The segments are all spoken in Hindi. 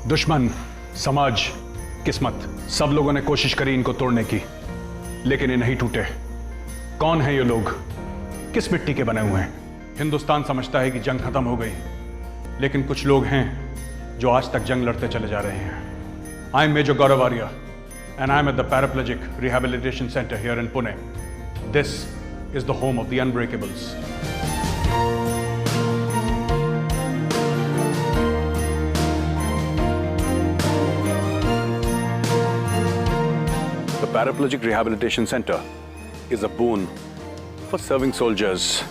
दुश्मन, समाज, किस्मत, सब लोगों ने कोशिश करी इनको तोड़ने की, लेकिन ये नहीं टूटे। कौन है ये लोग? किस मिट्टी के बने हुए हैं? हिंदुस्तान समझता है कि जंग खत्म हो गई, लेकिन कुछ लोग हैं जो आज तक जंग लड़ते चले जा रहे हैं। I am major Gaurav Arya and I am at the Paraplegic Rehabilitation Center here in Pune. This is the home of the Unbreakables. The Paraplegic Rehabilitation Center is a boon for serving soldiers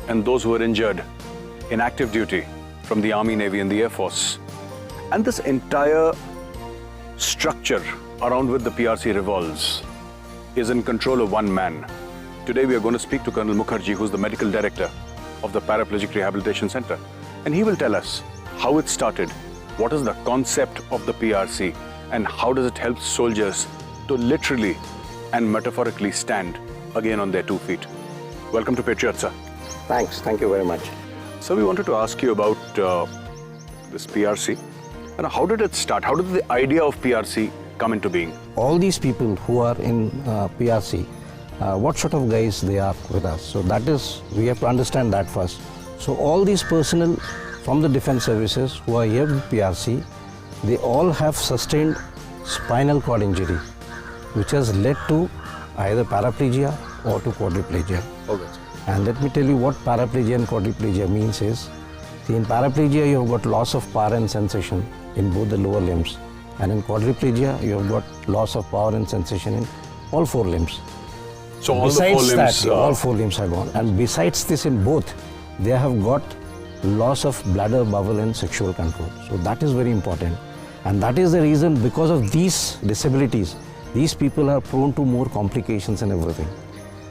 and those who are injured in active duty from the Army, Navy and the Air Force. And this entire structure around which the PRC revolves is in control of one man. Today we are going to speak to Colonel Mukherjee, who's the medical director of the Paraplegic Rehabilitation Center, and he will tell us how it started, what is the concept of the PRC, and how does it help soldiers to literally and metaphorically stand again on their 2 feet. Welcome to Patriot, sir. Thanks, thank you very much. So we wanted to ask you about this PRC, and how did it start? How did the idea of PRC come into being? All these people who are in PRC, what sort of guys they are with us? So that is, we have to understand that first. So all these personnel from the defense services who are here with PRC, they all have sustained spinal cord injury, which has led to either paraplegia or to quadriplegia. Okay. And let me tell you what paraplegia and quadriplegia means is, see, in paraplegia you have got loss of power and sensation in both the lower limbs. And in quadriplegia, you have got loss of power and sensation in all 4 limbs. So all besides the 4 limbs... that, all 4 limbs are gone. And besides this in both, they have got loss of bladder, bowel and sexual control. So that is very important. And that is the reason, because of these disabilities, these people are prone to more complications and everything.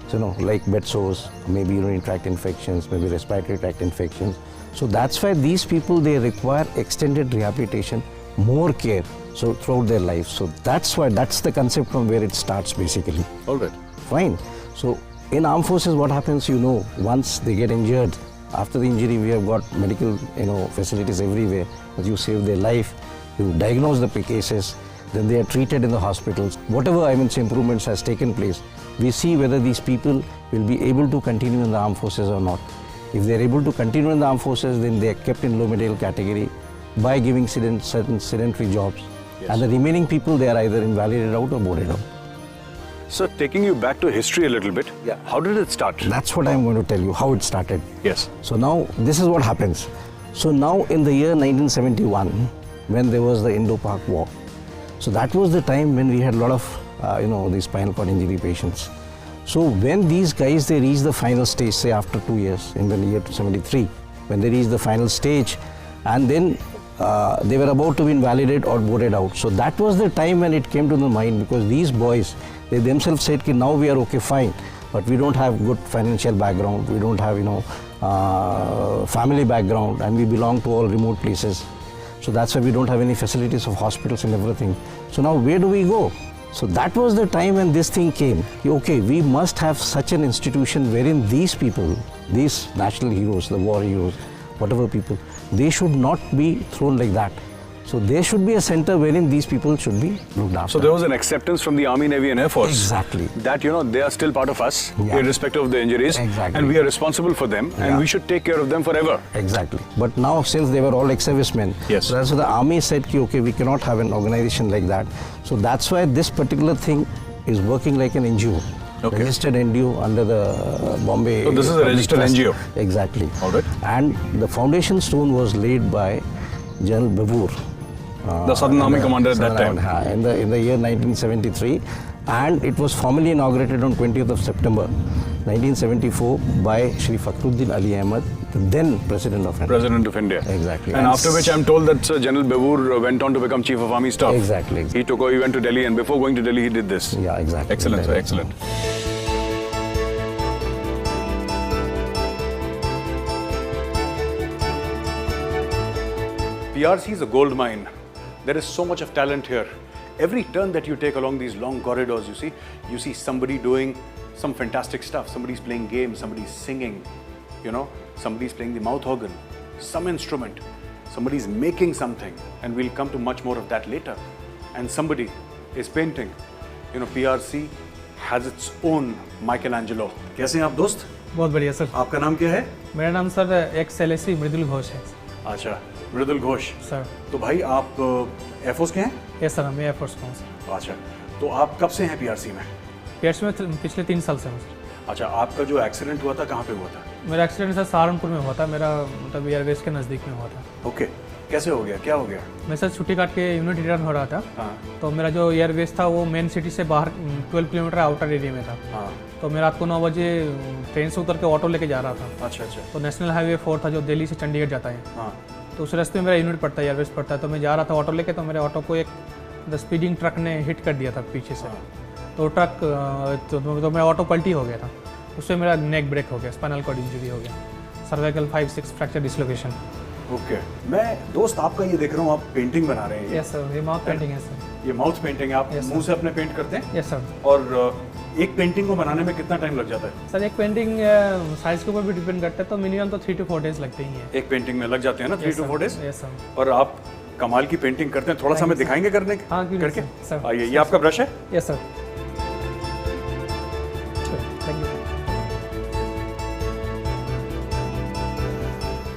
So, like bed sores, maybe urinary tract infections, maybe respiratory tract infections. So that's why these people, they require extended rehabilitation, more care. So throughout their life. So that's why, that's the concept from where it starts basically. All right. Fine. So in armed forces, what happens, once they get injured, after the injury, we have got medical, facilities everywhere. But you save their life, you diagnose the cases, then they are treated in the hospitals. Whatever, improvements has taken place, we see whether these people will be able to continue in the armed forces or not. If they are able to continue in the armed forces, then they are kept in low medical category by giving certain sedentary jobs. Yes. And the remaining people, they are either invalidated out or boarded out. So taking you back to history a little bit, how did it start? That's what I'm going to tell you, how it started. Yes. So now, this is what happens. So now in the year 1971, when there was the Indo-Pak War, so that was the time when we had a lot of, these spinal cord injury patients. So when these guys, they reach the final stage, say after 2 years, in the year 73, when they reach the final stage, and then they were about to be invalidated or boarded out. So that was the time when it came to the mind, because these boys, they themselves said, now we are okay, fine, but we don't have good financial background, we don't have, family background, and we belong to all remote places. So that's why we don't have any facilities of hospitals and everything. So now where do we go? So that was the time when this thing came. Okay, we must have such an institution wherein these people, these national heroes, the war heroes, whatever people, they should not be thrown like that. So there should be a center wherein these people should be looked after. So there was an acceptance from the Army, Navy and Air Force. Exactly. That, they are still part of us, irrespective of the injuries. Exactly. And we are responsible for them, and we should take care of them forever. Exactly. But now, since they were all ex-servicemen, yes. So the Army said, okay, we cannot have an organization like that. So that's why this particular thing is working like an NGO. Okay. Registered NGO under the Bombay. So this is a registered NGO? Exactly. All right. And the foundation stone was laid by General Babur. The Southern Army commander at that time. In the year 1973, and it was formally inaugurated on 20th of September 1974 by Shri Fakhruddin Ali Ahmed, the then President of India. President of India. Exactly. And after which I'm told that General Babur went on to become Chief of Army Staff. Exactly. He went to Delhi, and before going to Delhi, he did this. Yeah, exactly. Excellent, sir, excellent. PRC is a gold mine. There is so much of talent here. Every turn that you take along these long corridors, you see somebody doing some fantastic stuff. Somebody's playing games, somebody's singing, somebody's playing the mouth organ, some instrument. somebody is making something, and we'll come to much more of that later. And somebody is painting. You know, PRC has its own Michelangelo. कैसे हैं आप दोस्त? बहुत बढ़िया सर। आपका नाम क्या है? मेरा नाम सर एक्स LSC मृदुल घोष है। अच्छा, मृदुल घोष सर। तो भाई आप एयरफोर्स के हैं? यस सर, मैं एयरफोर्स का हूँ सर। अच्छा, तो आप कब से हैं PRC में? PRC में पिछले 3 साल से हूँ सर। अच्छा, आपका जो एक्सीडेंट हुआ था कहाँ पे हुआ था? मेरा एक्सीडेंट सर सहारनपुर में हुआ था, मेरा मतलब एयरबेस के नज़दीक में हुआ था। ओके, कैसे हो गया, क्या हो गया? मैं सर छुट्टी काट के यूनिट रिटर्न हो रहा था। हाँ तो मेरा जो एयरबेस था वो मेन सिटी से बाहर 12 किलोमीटर आउटर एरिया में था। हाँ। तो मैं रात को 9 बजे ट्रेन से उतर के ऑटो लेके जा रहा था। अच्छा अच्छा। तो नेशनल हाईवे 4 था जो दिल्ली से चंडीगढ़ जाता है। हाँ। तो उस रास्ते में मेरा यूनिट पड़ता है, एयरबेस पड़ता है। तो मैं जा रहा था ऑटो लेके, तो मेरे ऑटो को एक स्पीडिंग ट्रक ने हिट कर दिया था पीछे से। तो ट्रक तो मेरा ऑटो पलटी हो गया था। उससे मेरा नेक ब्रेक हो गया, स्पाइनल कॉर्ड इंजरी हो गया, सर्वाइकल 5-6 फ्रैक्चर डिसलोकेशन। ओके, मैं दोस्त आपका ये देख रहा हूँ, आप पेंटिंग बना रहे हैं। यस सर, ये माउथ पेंटिंग है सर। ये माउथ पेंटिंग है, आप Yes, मुंह से अपने पेंट करते हैं? Yes sir. और एक पेंटिंग को बनाने में कितना टाइम लग जाता है? सर एक पेंटिंग साइज के ऊपर भी डिपेंड करता है, तो मिनिमम तो 3 to 4 डेज लगते ही हैं। एक पेंटिंग में लग जाते हैं ना 3 to 4 डेज? Yes sir. और आप कमाल की पेंटिंग करते हैं, थोड़ा सा हमें दिखाएंगे करने के? हाँ, क्यों नहीं करके सर। आइए, ये आपका ब्रश है? Yes sir. Thank you.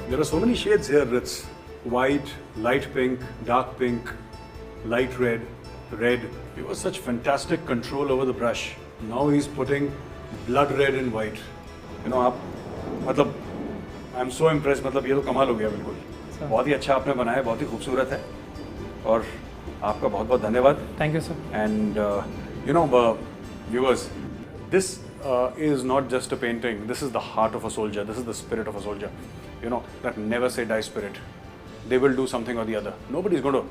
There are so many shades here. It's white, light pink, dark pink, light red, red. It was such fantastic control over the brush. Now he's putting blood red and white. You know, आप मतलब I'm so impressed. मतलब ये तो कमाल हो गया बिल्कुल। बहुत ही अच्छा आपने बनाया, बहुत ही खूबसूरत है। और आपका बहुत बहुत धन्यवाद। Thank you sir. And you know, viewers, this is not just a painting. This is the heart of a soldier. This is the spirit of a soldier. You know, that never say die spirit. They will do something or the other. Nobody's going to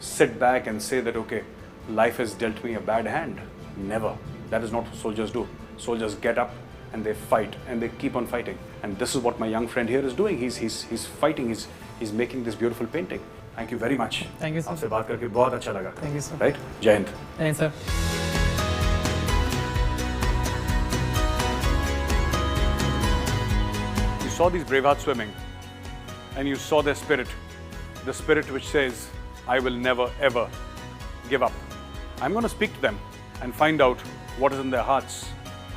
sit back and say that, okay, life has dealt me a bad hand. Never. That is not what soldiers do. Soldiers get up and they fight and they keep on fighting. And this is what my young friend here is doing. He's fighting. He's making this beautiful painting. Thank you very much. Thank you, sir. आपसे बात करके बहुत अच्छा लगा. Thank you, sir. Right? जय Hind. Thank sir. You saw these brave hearts swimming, and you saw their spirit, the spirit which says, I will never ever give up. I'm going to speak to them and find out what is in their hearts,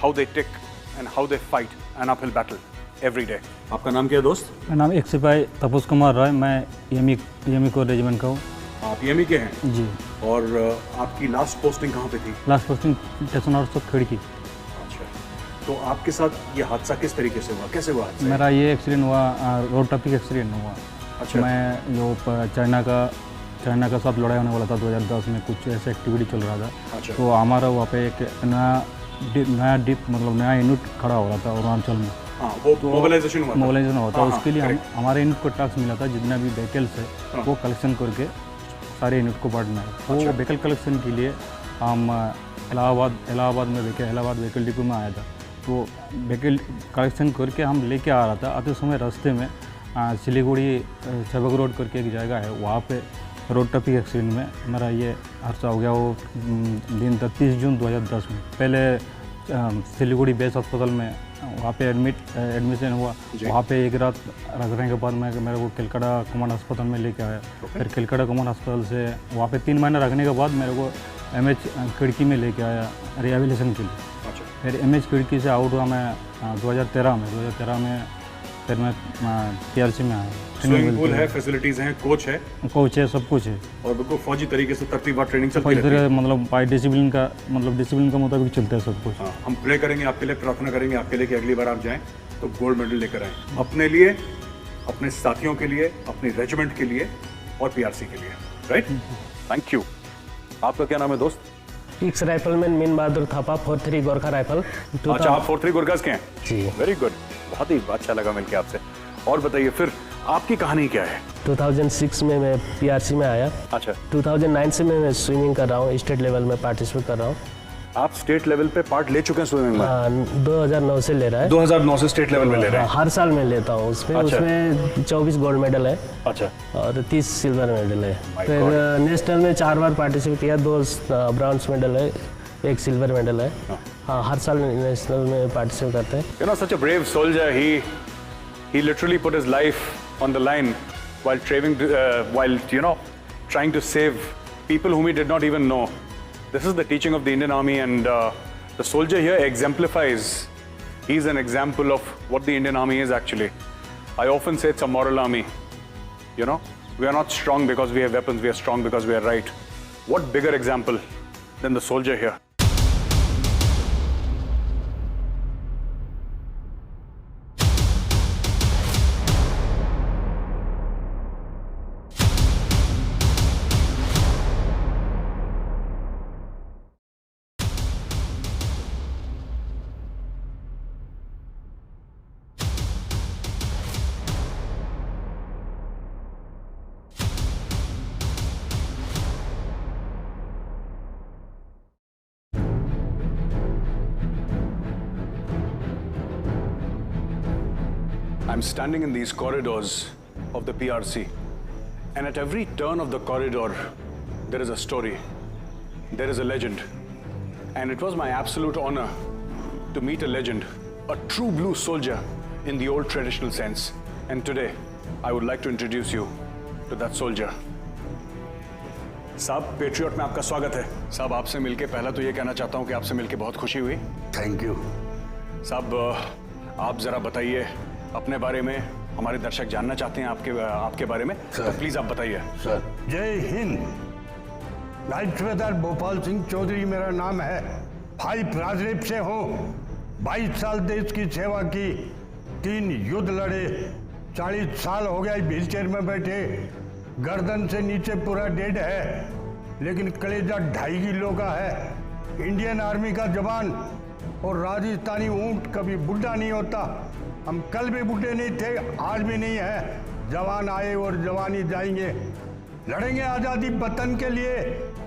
how they tick, and how they fight an uphill battle every day. आपका नाम क्या है दोस्त? मेरा नाम एक सिपाही तपस कुमार राय, मैं यमी कोर रेजिमेंट का हूँ। आप यमी के हैं? जी। और आपकी लास्ट पोस्टिंग कहाँ पे थी? लास्ट पोस्टिंग स्टेशन और सब खिड़की। अच्छा, तो आपके साथ ये हादसा किस तरीके से हुआ, कैसे हुआ हादसा? मेरा ये एक्सीडेंट हुआ, रोड ट्रैफिक एक्सीडेंट हुआ। अच्छा। मैं जो चाइना का साथ लड़ाई होने वाला था 2010 में, कुछ ऐसे एक्टिविटी चल रहा था। अच्छा। तो हमारा वहाँ पे एक नया यूनिट खड़ा हो रहा था अरुणाचल में। हाँ, वो मोबिलाइजेशन हुआ था। मोबिलाइजेशन हुआ था, हाँ, उसके लिए correct। हमारे यूनिट को टास्क मिला था जितने भी व्हीकल्स है वो कलेक्शन करके सारे यूनिट को बांटना है। तो व्हीकल कलेक्शन के लिए हम इलाहाबाद व्हीकल डिपो में आया था। तो व्हीकल कलेक्शन करके हम लेके आ रहा था। आते समय रास्ते में सिलीगुड़ी चबक रोड करके एक जगह है, वहाँ पे रोड ट्रैफिक एक्सीडेंट में मेरा ये हादसा हो गया। वो दिन 30 जून 2010 में। पहले सिलीगुड़ी बेस अस्पताल में वहाँ पे एडमिशन हुआ। वहाँ पे एक रात रखने के बाद मेरे को कलकत्ता कमांड अस्पताल में लेके आया। फिर कलकत्ता कमांड अस्पताल से वहाँ पे 3 महीना रखने के बाद मेरे को MH खिड़की में लेके आया रिहेबिलिटेशन के लिए। फिर MH खिड़की से आउट हुआ मैं 2013 में फिर मैं PRC में आया। स्विमिंग पूल है, फैसिलिटीज हैं, कोच है, सब कुछ है। और बिल्कुल फौजी तरीके से तरतीबवार ट्रेनिंग चलती रहती है। मतलब बाय डिसिप्लिन का मुताबिक चलता है सब कुछ। हाँ, हम प्रे करेंगे आपके लिए, प्रार्थना करेंगे आपके लिए कि अगली बार आप जाएं तो गोल्ड मेडल लेकर आएं, अपने लिए, अपने साथियों के लिए, अपनी रेजिमेंट के लिए और PRC के लिए। राइट? Thank you. आपका क्या नाम है दोस्त? X rifleman mean Bahadur Thapa, 43 Gorkha rifle. अच्छा, आप 43 गोरखास के हैं? जी। वेरी गुड, बहुत ही अच्छा लगा मिलके आपसे। और बताइए फिर आपकी कहानी क्या है? 2006 में मैं PRC में आया। अच्छा। 2009 से मैं स्विमिंग कर रहा हूँ, स्टेट लेवल में पार्टिसिपेट कर रहा हूँ। आप स्टेट लेवल पे पार्ट ले चुके हैं स्विमिंग में? हाँ, 2009 से ले रहा है। 2009 से स्टेट लेवल में ले रहे हैं? हर साल में लेता हूँ उसमें। अच्छा। उसमें 24 गोल्ड मेडल है। अच्छा। और 30 सिल्वर मेडल है। My फिर God। नेशनल में 4 बार पार्टिसिपेट किया, 2 ब्रॉन्ज मेडल है, 1 सिल्वर मेडल है। हाँ, हर साल नेशनल में पार्टिसिपेट करते हैं। You know, such a brave soldier. He literally put his life on the line while trying to save people whom he did not even know. This is the teaching of the Indian Army, and the soldier here exemplifies. He's an example of what the Indian Army is actually. I often say it's a moral army. You know, we are not strong because we have weapons, we are strong because we are right. What bigger example than the soldier here? I'm standing in these corridors of the PRC, and at every turn of the corridor, there is a story, there is a legend. And it was my absolute honor to meet a legend, a true blue soldier in the old traditional sense. And today, I would like to introduce you to that soldier. साहब, पेट्रियट में आपका स्वागत है। साहब, आपसे मिलके पहला तो ये कहना चाहता हूँ कि आपसे मिलके बहुत खुशी हुई। Thank you. साहब, आप जरा बताइए अपने बारे में, हमारे दर्शक जानना चाहते हैं आपके बारे में, तो प्लीज आप बताइए। सर, जय हिंद। नाइट सूबेदार भोपाल सिंह चौधरी मेरा नाम है। भाई राजरेप से हूँ। 22 साल देश की सेवा की, 3 युद्ध लड़े, 40 साल हो गया व्हीलचेयर में बैठे, गर्दन से नीचे पूरा डेड है, लेकिन कलेजा 2.5 किलो का है। इंडियन आर्मी का जवान और राजस्थानी ऊंट कभी बुढ़ा नहीं होता। हम कल भी बूढ़े नहीं थे, आज भी नहीं है। जवान आए और जवानी जाएंगे। लड़ेंगे आज़ादी वतन के लिए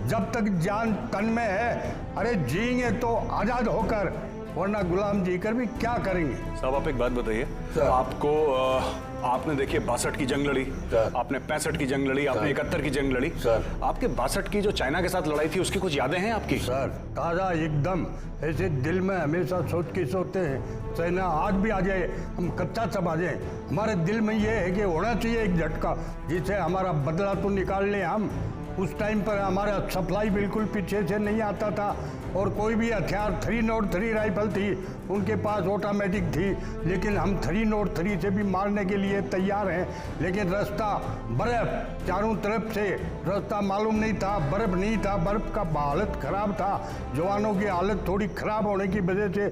जब तक जान तन में है। अरे जिएंगे तो आज़ाद होकर, वरना गुलाम जी कर भी क्या करेंगे। साहब, आप एक बात बताइए, आपने देखिए 62 की जंग लड़ी, आपने 65 की जंग लड़ी, आपने 71 की जंग लड़ी। आपके 62 की जो चाइना के साथ लड़ाई थी, उसकी कुछ यादें हैं आपकी? सर, ताज़ा एकदम, ऐसे दिल में हमेशा सोच के सोते हैं चाइना आज भी आ जाए, हम कच्चा चबा जाए। हमारे दिल में ये है कि होना चाहिए एक झटका, जिससे हमारा बदला तो निकाल लें हम। उस टाइम पर हमारा सप्लाई बिल्कुल पीछे से नहीं आता था, और कोई भी हथियार 303 राइफल थी, उनके पास ऑटोमेटिक थी, लेकिन हम 303 से भी मारने के लिए तैयार हैं। लेकिन रास्ता बर्फ, चारों तरफ से रास्ता मालूम नहीं था, बर्फ नहीं था, बर्फ का हालत खराब था। जवानों की हालत थोड़ी खराब होने की वजह से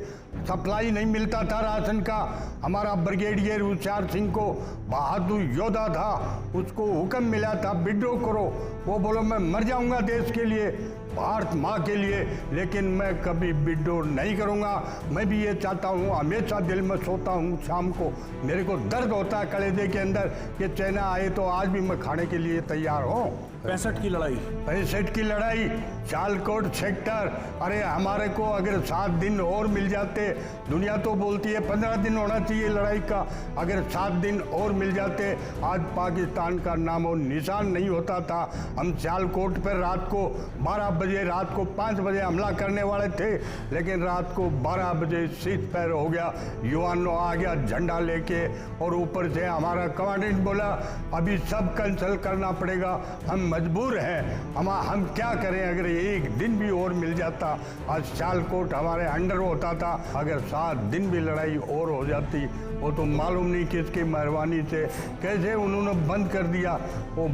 सप्लाई नहीं मिलता था राशन का। हमारा ब्रिगेडियर होशियार सिंह को, बहादुर योद्धा था, उसको हुक्म मिला था विड्रॉ करो। वो बोलो मैं मर जाऊंगा देश के लिए, भारत माँ के लिए, लेकिन मैं कभी विड्रॉ नहीं करूंगा। मैं भी ये चाहता हूँ, हमेशा दिल में सोता हूँ शाम को, मेरे को दर्द होता है कलेजे के अंदर कि चाइना आए तो आज भी मैं खाने के लिए तैयार हूँ। 65 की लड़ाई, 65 की लड़ाई, सियालकोट सेक्टर। अरे हमारे को अगर 7 दिन और मिल जाते, दुनिया तो बोलती है 15 दिन होना चाहिए लड़ाई का, अगर 7 दिन और मिल जाते, आज पाकिस्तान का नामो निशान नहीं होता था। हम सियालकोट पर रात को 12 बजे, रात को 5 बजे हमला करने वाले थे, लेकिन रात को 12 बजे सीज पैर हो गया, युवानों आ गया झंडा लेके, और ऊपर से हमारा कमांडेंट बोला अभी सब कैंसिल करना पड़ेगा, हम मजबूर हैं। हम क्या करें, अगर एक दिन भी और मिल जाता, आज सियालकोट हमारे अंडर होता था। अगर 7 दिन भी लड़ाई और हो जाती, वो तो मालूम नहीं किसकी मेहरबानी से कैसे उन्होंने बंद कर दिया। वो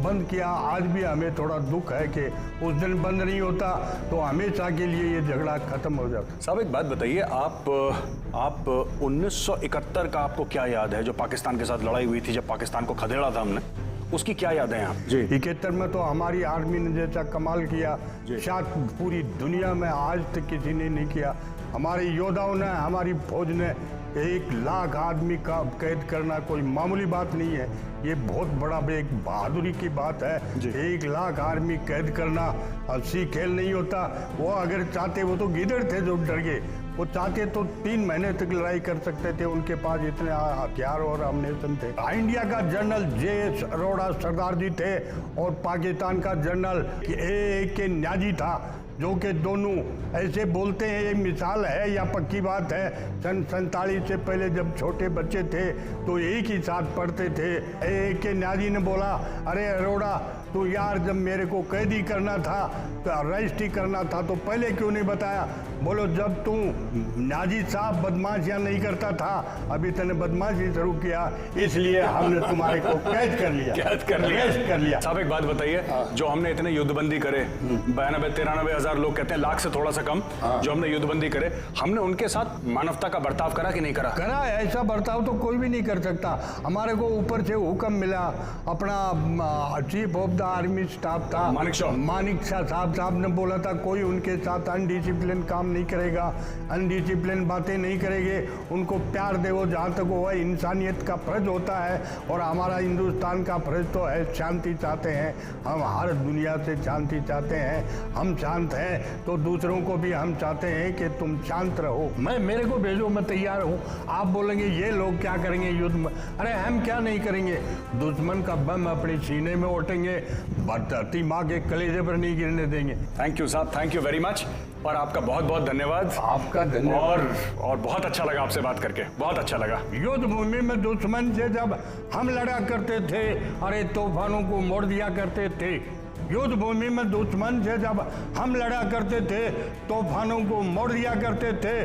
बंद किया, आज भी हमें थोड़ा दुख है कि उस दिन बंद नहीं होता तो हमेशा के लिए ये झगड़ा खत्म हो जाता। साहब, एक बात बताइए, आप 1971 का आपको क्या याद है, जो पाकिस्तान के साथ लड़ाई हुई थी, जब पाकिस्तान को खदेड़ा था हमने, उसकी क्या यादें हैं आप? जी, 71 में तो हमारी आर्मी ने जैसा कमाल किया, शायद पूरी दुनिया में आज तक किसी ने नहीं किया। हमारे योद्धाओं ने, हमारी फौज ने 1 लाख आदमी का कैद करना कोई मामूली बात नहीं है, ये बहुत बड़ा एक बहादुरी की बात है। 1 लाख आदमी कैद करना हंसी खेल नहीं होता। वो अगर चाहते, वो तो गिदड़ थे जो डर गए, वो चाहते तो 3 महीने तक लड़ाई कर सकते थे, उनके पास इतने हथियार और अम्युनिशन थे। इंडिया का जनरल JS अरोड़ा सरदार जी थे, और पाकिस्तान का जनरल AK न्याजी था। जो कि दोनों ऐसे बोलते हैं, ये मिसाल है या पक्की बात है। सन 47 से पहले जब छोटे बच्चे थे तो एक ही साथ पढ़ते थे। एक के न्याजी ने बोला, अरे अरोड़ा तो यार जब मेरे को कैदी करना था तो अरेस्ट ही करना था तो पहले क्यों नहीं बताया? बोलो जब तू न्याजी साहब बदमाशियां नहीं करता था, अभी तूने बदमाशी शुरू किया, इसलिए हमने तुम्हारे को कैद कर लिया। कैद कर लिया, अरेस्ट कर लिया। साहब एक बात बताइए, जो हमने इतने युद्धबंदी करे, 92-93 हजार लोग कहते हैं, लाख से थोड़ा सा कम, जो हमने युद्धबंदी करे, हमने उनके साथ मानवता का बर्ताव करा कि नहीं करा? करा। ऐसा बर्ताव तो कोई भी नहीं कर सकता। हमारे को ऊपर से हुक्म मिला, अपना chief of the army staff था मानिक शाह साहब ने बोला था कोई उनके साथ अनडिसिप्लिन काम नहीं करेगा, अनडिसिप्लिन बातें नहीं करेंगे, उनको प्यार दे, वो जहाँ तक वो है इंसानियत का फर्ज होता है। और हमारा हिंदुस्तान का फर्ज तो है शांति चाहते हैं हम, हर दुनिया से शांति चाहते हैं। हम शांत हैं तो दूसरों को भी हम चाहते हैं कि तुम शांत रहो। मेरे को भेजो, मैं तैयार हूँ। आप बोलेंगे ये लोग क्या करेंगे युद्ध में, अरे हम क्या नहीं करेंगे, दुश्मन का बम अपने सीने में ओटेंगे, धरती माँ के कलेजे पर नहीं गिरने देंगे। थैंक यू साहब, थैंक यू वेरी मच, और आपका बहुत बहुत धन्यवाद। आपका धन्यवाद। और बहुत अच्छा लगा आपसे बात करके, बहुत अच्छा लगा। युद्ध भूमि में दुश्मन से जब हम लड़ा करते थे, अरे तूफानों को मोड़ दिया करते थे। युद्ध भूमि में दुश्मन से जब हम लड़ा करते थे, तूफानों को मोड़ दिया करते थे।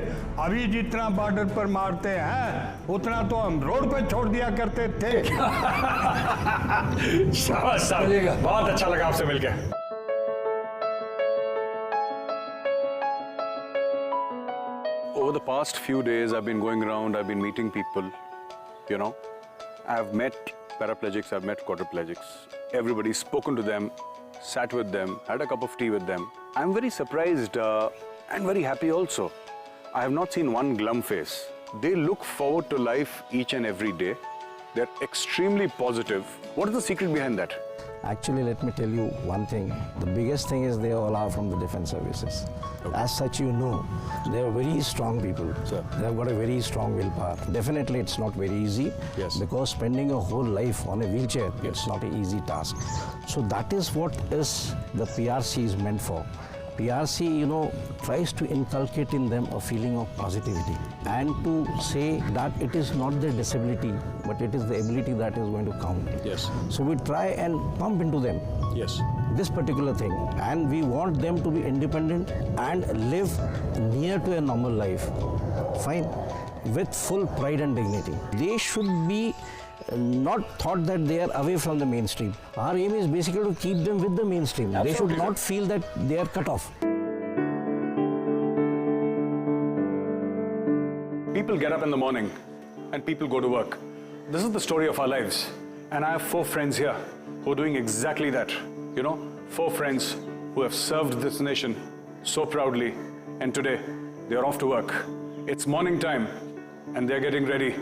अभी जितना बॉर्डर पर मारते हैं उतना तो हम रोड पे छोड़ दिया करते थे। शाबाश साहब, बहुत अच्छा लगा आपसे मिलकर। Over the past few days, I've been going around, I've been meeting people, you know. I've met paraplegics, I've met quadriplegics. Everybody's spoken to them, sat with them, had a cup of tea with them. I'm very surprised and very happy also. I have not seen one glum face. They look forward to life each and every day. They're extremely positive. What is the secret behind that? Actually, let me tell you one thing. The biggest thing is they all are from the defense services. Okay. As such, you know, they are very strong people. Sir. They have got a very strong willpower. Definitely, it's not very easy. Yes. Because spending a whole life on a wheelchair, it's not an easy task. So that is what is the PRC is meant for. PRC, you know, tries to inculcate in them a feeling of positivity and to say that it is not their disability, but it is the ability that is going to count. Yes. So we try and pump into them Yes. this particular thing, and we want them to be independent and live near to a normal life. Fine. With full pride and dignity. They should be not thought that they are away from the mainstream. Our aim is basically to keep them with the mainstream. Absolutely. They should not feel that they are cut off. People get up in the morning and people go to work. This is the story of our lives. And I have 4 friends here who are doing exactly that. You know, 4 friends who have served this nation so proudly, and today they are off to work. It's morning time and they're getting ready.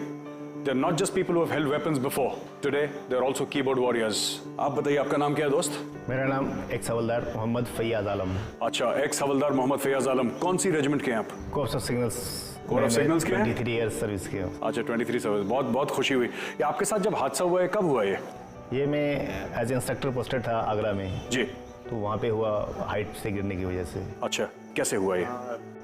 They're not just people who have held weapons before. Today, they're also keyboard warriors. आप बताइए, आपका नाम क्या है दोस्त? मेरा नाम एक्स हवलदार मोहम्मद फैयाज आलम। अच्छा, एक्स हवलदार मोहम्मद फैयाज आलम। कौन सी रेजिमेंट के हैं आप? Course of signals. Core of signals के हैं? 23 ईयर्स सर्विस के हूँ। अच्छा, 23 सर्विस। बहुत बहुत खुशी हुई। ये आपके साथ जब हादसा हुआ है, कब हुआ ये मैं एज इंस्ट्रक्टर पोस्टेड था आगरा में। जी। तो वहाँ पे हुआ हाइट से गिरने की वजह से। अच्छा, कैसे हुआ ये?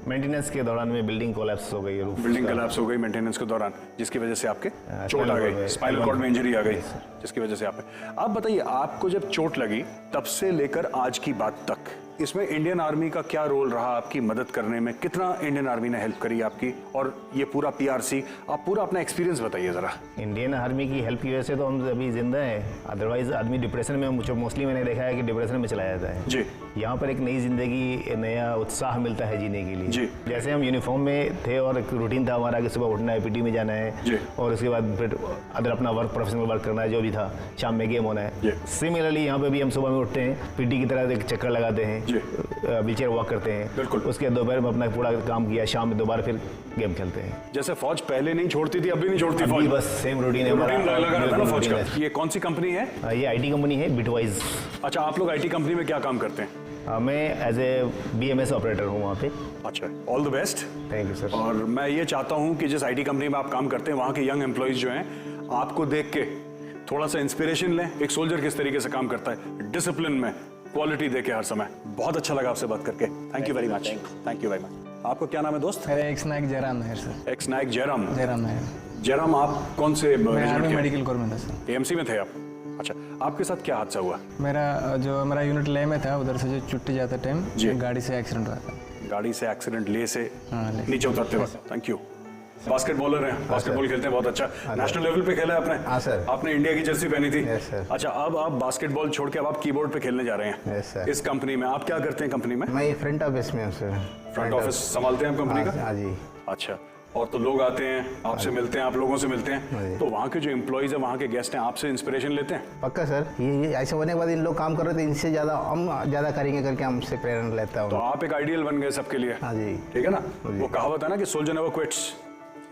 मेंटेनेंस के दौरान में बिल्डिंग कोलैप्स हो गई। बिल्डिंग कोलैप्स हो गई मेंटेनेंस के दौरान, जिसकी वजह से आपके चोट आ गई, स्पाइनल कॉर्ड में इंजरी आ गई, जिसकी वजह से आप बताइए, आपको जब चोट लगी तब से लेकर आज की बात तक इसमें इंडियन आर्मी का क्या रोल रहा आपकी मदद करने में? कितना इंडियन आर्मी ने हेल्प करी आपकी, और ये पूरा पीआरसी, आप पूरा अपना एक्सपीरियंस बताइए जरा। इंडियन आर्मी की हेल्प की वजह से तो हम अभी जिंदा हैं, अदरवाइज आदमी डिप्रेशन में, मुझे मोस्टली मैंने देखा है कि डिप्रेशन में चला जाता है। जी। यहाँ पर एक नई जिंदगी, नया उत्साह मिलता है जीने के लिए। जी। जैसे हम यूनिफॉर्म में थे और एक रूटीन था हमारा कि सुबह उठना है, पीटी में जाना है। जी। और उसके बाद फिर अदर अपना वर्क, प्रोफेशनल वर्क करना है, जो भी था, शाम में गेम होना है। सिमिलरली यहाँ पे भी हम सुबह में उठते हैं, पीटी की तरह एक चक्कर लगाते हैं, व्हीलचेयर वॉक करते हैं। बिल्कुल। उसके दोपहर में अपना पूरा काम किया, शाम में दोबारा फिर गेम खेलते हैं। जैसे फौज पहले नहीं छोड़ती थी, अभी नहीं छोड़ती फौज, बस सेम रूटीन है हमारा। लगा ना फौज का। ये कौन सी कंपनी है? ये आईटी कंपनी है, बिटवाइज। अच्छा, आप लोग आईटी कंपनी में क्या काम करते हैं? मैं एज ए बीएमएस ऑपरेटर हूँ वहाँ पे। अच्छा, all the best. Thank you sir. और मैं ये चाहता हूँ कि जिस आईटी कंपनी में आप काम करते हैं, वहाँ के यंग एम्प्लॉइज जो हैं, आपको देख के थोड़ा सा इंस्पिरेशन लें। एक सोल्जर किस तरीके से काम करता है, डिसिप्लिन में, क्वालिटी देके हर समय। बहुत अच्छा लगा आपसे बात करके। Thank you very much. Thank you very much. आपको क्या नाम है दोस्त? मेरा एक्स नायक जयराम नायर सर। एक्स नायक जयराम। जयराम नायर। जयराम, आप कौन से मैं आर्मी मेडिकल कोर में था सर। एएमसी में थे आप? अच्छा, आपके साथ क्या हादसा हुआ? मेरा यूनिट ले में था, उधर से जो छुट्टी जाते टाइम गाड़ी से एक्सीडेंट हुआ था। गाड़ी से एक्सीडेंट, ले से ले। नीचे उतरते वक्त। Thank you. बास्केटबॉलर हैं, बास्केटबॉल खेलते हैं, बहुत अच्छा। नेशनल लेवल पे खेला है आपने? हाँ सर। आपने इंडिया की जर्सी पहनी थी? Yes sir. अच्छा, अब आप बास्केटबॉल छोड़ के अब आप कीबोर्ड पे खेलने जा रहे हैं? Yes sir. इस कंपनी में आप क्या करते हैं? कंपनी में मैं फ्रंट ऑफिस में हूँ सर। फ्रंट ऑफिस संभालते हैं आप कंपनी का? हाँ जी। अच्छा, और तो लोग आते हैं आपसे मिलते हैं, आप लोगों से मिलते हैं, तो वहाँ के जो एम्प्लॉइज हैं, वहाँ के गेस्ट हैं, आपसे इंस्पिरेशन लेते हैं? पक्का सर। ये ऐसे होने के बाद इन लोग काम कर रहे थे, इनसे ज़्यादा हम ज़्यादा करेंगे करके हमसे प्रेरणा लेता हूँ। तो आप एक आइडियल बन गए सबके लिए। हाँ जी। ठीक है ना? वो कहावत है ना कि सोल्जर नेवर क्विट्स,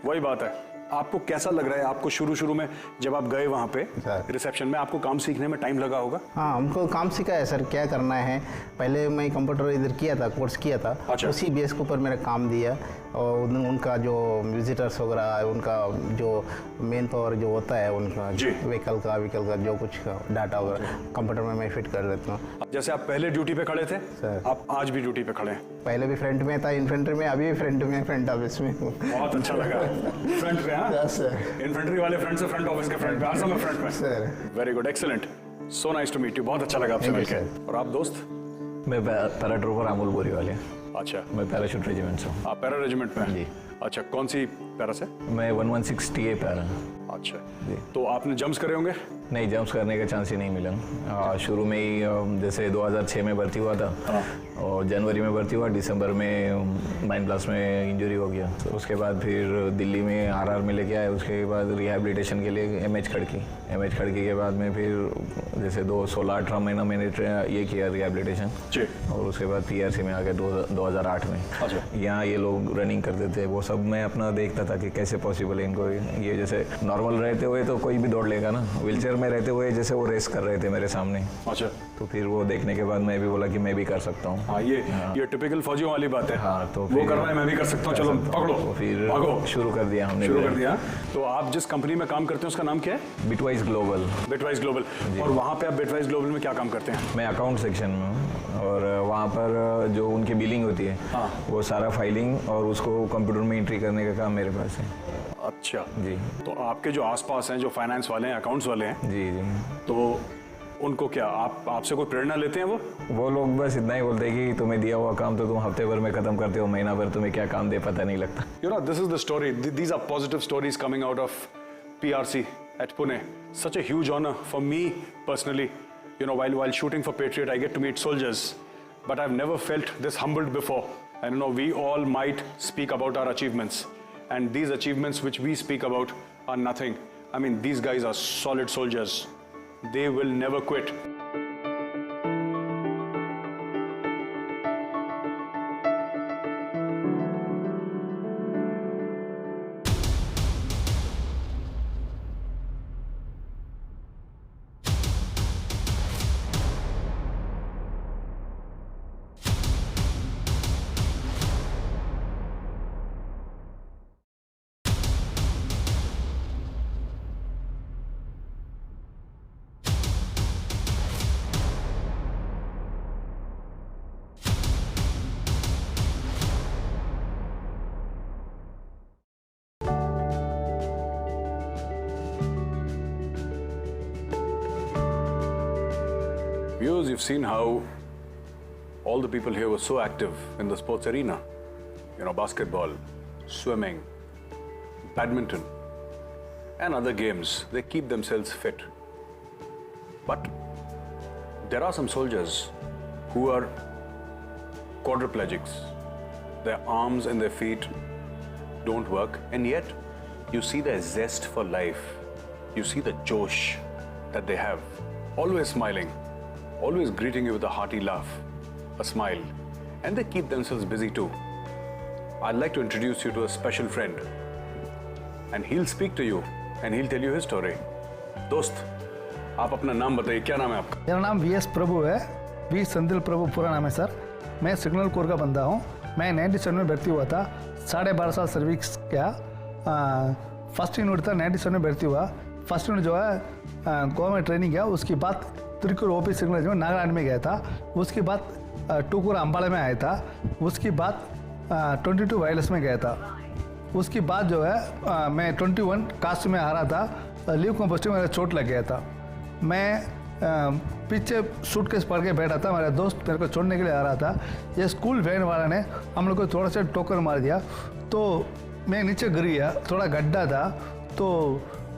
वही बात है। आपको कैसा लग रहा है? आपको शुरू में जब आप गए वहाँ पे रिसेप्शन में, आपको काम सीखने में टाइम लगा होगा? हाँ, हमको काम सीखा है सर, क्या करना है। पहले मैं कंप्यूटर इधर किया था, कोर्स किया था। अच्छा। उसी बेस के ऊपर मेरा काम दिया, और उनका जो विजिटर्स वगैरह, उनका जो मेन पावर जो होता है, उनका व्हीकल का जो कुछ डाटा वगैरह कंप्यूटर में मैं फिट कर लेता हूँ। जैसे आप पहले ड्यूटी पे खड़े थे सर, आप आज भी ड्यूटी पे खड़े हैं? पहले भी फ्रंट में था, इन्फेंट्री में, अभी भी फ्रंट में, फ्रंट ऑफिस में हूँ। बहुत अच्छा लगा। फ्रंट पे? हाँ सर। इन्फेंट्री वाले फ्रंट से फ्रंट ऑफिस के फ्रंट पे, हर समय फ्रंट में sir. Very good, excellent, so nice to meet you. बहुत अच्छा लगा आपसे मिलकर। और आप दोस्त? मैं पैराट्रूपर अमोल बोरीवाले। अच्छा, मैं पैराशूट रेजिमेंट से हूँ। आप पैरा रेजिमेंट में? जी। अच्छा, कौन सी पैरा से? मैं 116 TA पैरा। अच्छा जी। तो आपने जंप्स करे होंगे? नहीं, जंप्स करने का चांस ही नहीं मिला। शुरू में ही जैसे 2006 में भर्ती हुआ था, और जनवरी में भर्ती हुआ, दिसंबर में माइंड ब्लास्ट में इंजरी हो गया। तो उसके बाद फिर दिल्ली में RR में लेके आए। उसके बाद रिहैबिलिटेशन के लिए MH खड़की के बाद में फिर जैसे 16-18 महीना मैंने ये किया रिहैबिलिटेशन, और उसके बाद PRC में आ गए 2008 में। यहाँ ये लोग रनिंग करते थे, वो सब मैं अपना देखता था कि कैसे पॉसिबल है इनको। ये जैसे नॉर्मल रहते हुए तो कोई भी दौड़ लेगा ना, व्हीलचेयर में रहते हुए जैसे वो रेस कर रहे थे मेरे सामने। अच्छा। तो फिर वो देखने के बाद मैं भी बोला कि मैं भी कर सकता हूँ। हाँ, ये टिपिकल फौजियों वाली बात है। हाँ, तो वो कर रहा है, मैं भी कर सकता हूँ, चलो पकड़ो। तो फिर भागो। शुरू कर दिया हमने। शुरू कर दिया। तो आप जिस कंपनी में काम करते हैं उसका नाम क्या है? Bitwise global. Bitwise global. और वहाँ पे आप बिटवाइस ग्लोबल में क्या काम करते हैं? मैं अकाउंट सेक्शन में हूँ, और वहाँ पर जो उनकी बिलिंग होती है, वो सारा फाइलिंग और उसको कंप्यूटर में एंट्री करने का काम मेरे पास है। अच्छा जी। तो आपके जो आसपास हैं, जो फाइनेंस वाले हैं, अकाउंट्स वाले हैं, जी, तो उनको क्या आपसे कोई प्रेरणा लेते हैं? वो लोग बस इतना ही बोलते हैं कि तुम्हें दिया हुआ काम तो तुम हफ्ते भर में खत्म करते हो, महीना भर तुम्हें क्या काम दे पता नहीं लगता। You know, this is the story. These are positive stories coming out of PRC at Pune. Such a huge honor for me personally. You know, while shooting for Patriot, I get to meet soldiers, but I've never felt this humbled before. And you know, we all might speak about our achievements, and these achievements which we speak about are nothing. I mean, these guys are solid soldiers. They will never quit. Viewers, you've seen how all the people here were so active in the sports arena. You know, basketball, swimming, badminton, and other games. They keep themselves fit. But there are some soldiers who are quadriplegics. Their arms and their feet don't work, and yet you see their zest for life. You see the josh that they have. Always smiling, always greeting you with a hearty laugh, a smile, and they keep themselves busy too. I'd like to introduce you to a special friend, and he'll speak to you and he'll tell you his story. दोस्त, आप अपना नाम बताइए, क्या नाम है आपका? मेरा नाम VS प्रभु है, वी संदिल प्रभु पूरा नाम है सर। मैं सिग्नल कोर का बंदा हूँ। मैं 97 में भर्ती हुआ था, 12.5 साल सर्विस किया। फर्स्ट यूनिट था, 97 में भर्ती हुआ। फर्स्ट यूनिट जो है गोवा में ट्रेनिंग किया, उसके बाद त्रिकुर ओपी सिग्नल रेजिमेंट नागालैंड में गया था। उसके बाद टूकुर अम्बाला में आया था। उसके बाद 22 वायरलेस में गया था। उसके बाद जो है मैं 21 कास्ट में आ रहा था, लीव कंपोस्टिंग में मेरा चोट लग गया था। मैं पीछे सूटकेस पड़ के बैठा था, मेरा दोस्त मेरे को छोड़ने के लिए आ रहा था। ये स्कूल वैन वाला ने हम लोग को थोड़ा सा टोकर मार दिया, तो मैं नीचे गिर गया। थोड़ा गड्ढा था, तो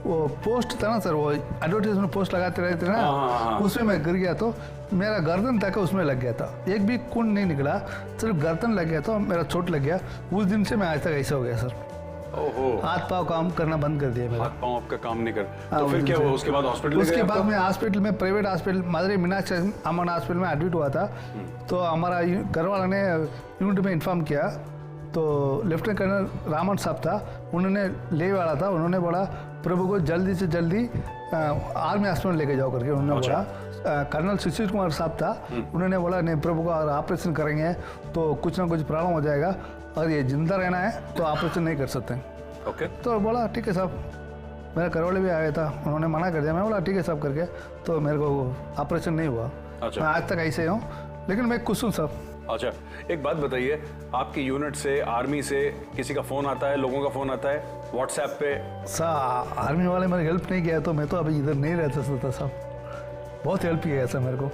वो पोस्ट था ना सर, वो एडवर्टाइजमेंट पोस्ट लगाते रहते थे ना, उसमें मैं गिर गया। तो मेरा गर्दन तक उसमें लग गया था, एक भी खून नहीं निकला, सिर्फ गर्दन लग गया था, मेरा चोट लग गया। उस दिन से मैं आज तक ऐसा हो गया सर। हाथ पाँव काम करना बंद कर दिया मेरा। हाथ पाँव आपका काम नहीं कर। तो फिर क्या हुआ उसके बाद? हॉस्पिटल उसके बाद मैं हॉस्पिटल में, प्राइवेट हॉस्पिटल मदुरई मीनाक्षी अमन हॉस्पिटल में एडमिट हुआ था। तो हमारा घर वाला ने यूनिट में इन्फॉर्म किया, तो लेफ्टिनेंट कर्नल रामन साहब था, उन्होंने ले वाला था। उन्होंने बोला प्रभु को जल्दी से जल्दी आर्मी हॉस्पिटल लेके जाओ करके उन्होंने बोला। कर्नल सुशील कुमार साहब था, उन्होंने बोला नहीं प्रभु को ऑपरेशन करेंगे तो कुछ ना कुछ प्रॉब्लम हो जाएगा, और ये जिंदा रहना है तो ऑपरेशन नहीं कर सकते। ओके। तो बोला ठीक है साहब। मेरा घरवाले भी आया था, उन्होंने मना कर दिया। मैं बोला ठीक है साहब करके, तो मेरे को ऑपरेशन नहीं हुआ। अच्छा। मैं आज तक ऐसे ही हूँ, लेकिन मैं खुश हूँ साहब। अच्छा, एक बात बताइए, आपकी यूनिट से, आर्मी से किसी का फ़ोन आता है, लोगों का फ़ोन आता है व्हाट्सएप पे? सर आर्मी वाले मेरी हेल्प नहीं किया तो मैं तो अभी इधर नहीं रह सकता साहब। बहुत हेल्प किया है सर मेरे को।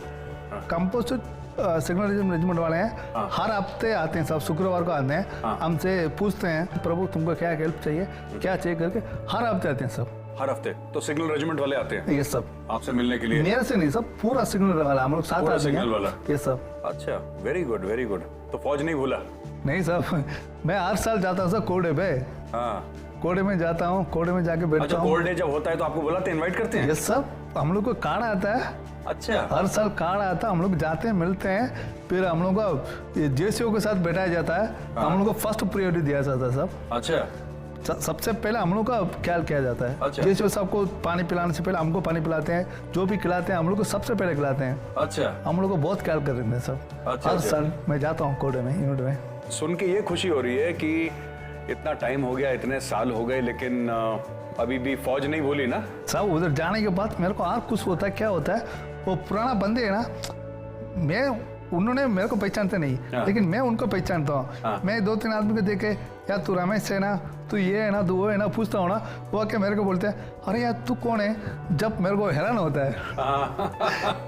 कंपोजिट सिग्नल रेजिमेंट वाले हैं, हर हफ्ते आते हैं साहब, शुक्रवार को आते हैं, हमसे पूछते हैं प्रभु तुमको क्या हेल्प चाहिए, क्या चाहिए करके हर हफ्ते आते हैं सब। हर हफ्ते? तो सिग्नल रेजिमेंट वाले आते हैं ये सब आपसे मिलने के लिए? मेरे से नहीं सब, पूरा सिग्नल वाला, हम लोग साथ आते हैं। सिग्नल वाला ये सब। अच्छा, वेरी गुड वेरी गुड। तो फौज नहीं भूला? नहीं साहब, मैं हर साल जाता हूँ सर कोडे पे। हाँ, कोडे में जाता हूँ, कोडे में जाके बैठता अच्छा, हूँ। कोल्ड डे जब होता है तो आपको बुलाते हैं, इनवाइट करते हैं? ये सब हम लोग को कार्ड आता है। अच्छा, हर साल कार्ड आता है, हम लोग जाते हैं, मिलते हैं, फिर हम लोग का जेसीओ के साथ बैठाया जाता है। हम लोग को फर्स्ट प्रायोरिटी दिया जाता है सब। अच्छा, सबसे पहले हम लोग का ख्याल किया जाता है। अच्छा। जेसीओ सबको पानी पिलाने से पहले हमको पानी पिलाते हैं, जो भी खिलाते हैं हम लोग को सबसे पहले खिलाते हैं। अच्छा, हम लोग को बहुत ख्याल कर रहे हैं सब। अच्छा, हर अच्छा। साल मैं जाता हूँ कोडे में, यूनिट में। सुन के ये खुशी हो रही है कि इतना टाइम हो गया, इतने साल हो गए, लेकिन अभी भी फौज नहीं भूली ना? साहब उधर जाने के बाद मेरे को और कुछ होता है, क्या होता है, वो पुराना बंदे है ना, मैं उन्होंने मेरे को पहचानते नहीं, लेकिन मैं उनको पहचानता हूँ। मैं 2-3 आदमी को देखे, यार तू रमेश है ना, तू ये है ना, तू वो है ना, पूछता हूँ ना, वो आके मेरे को बोलते हैं अरे यार तू कौन है, जब मेरे को हैरान होता है।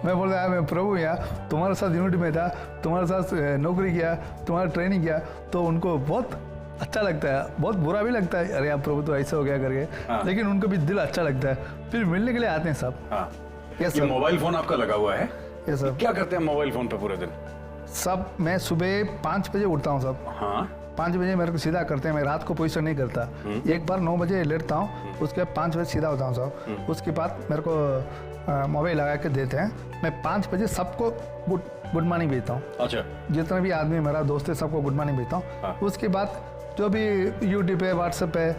मैं बोलता यार मैं प्रभु यार तुम्हारे साथ यूनिट में था, तुम्हारे साथ नौकरी किया, तुम्हारा ट्रेनिंग किया, तो उनको बहुत अच्छा लगता है, बहुत बुरा भी लगता है, अरे यार प्रभु तो ऐसा हो गया करके, लेकिन उनको भी दिल अच्छा लगता है, फिर मिलने के लिए आते हैं सब। ये मोबाइल फोन आपका लगा हुआ है? ये सब क्या करते हैं मोबाइल फोन पे पूरे दिन? सब मैं सुबह 5 बजे उठता हूँ सब। हाँ, 5 बजे मेरे को सीधा करते हैं, मैं रात को पोजीशन नहीं करता। एक बार 9 बजे लेटता हूँ, उसके बाद 5 बजे सीधा होता हूँ सब। उसके बाद मेरे को मोबाइल लगा के देते हैं, मैं 5 बजे सबको गुड मॉर्निंग भेजता हूँ। अच्छा, जितना भी आदमी मेरा दोस्त है सबको गुड मॉर्निंग भेजता हूँ। उसके बाद जो भी यूट्यूब पे, व्हाट्सएप पे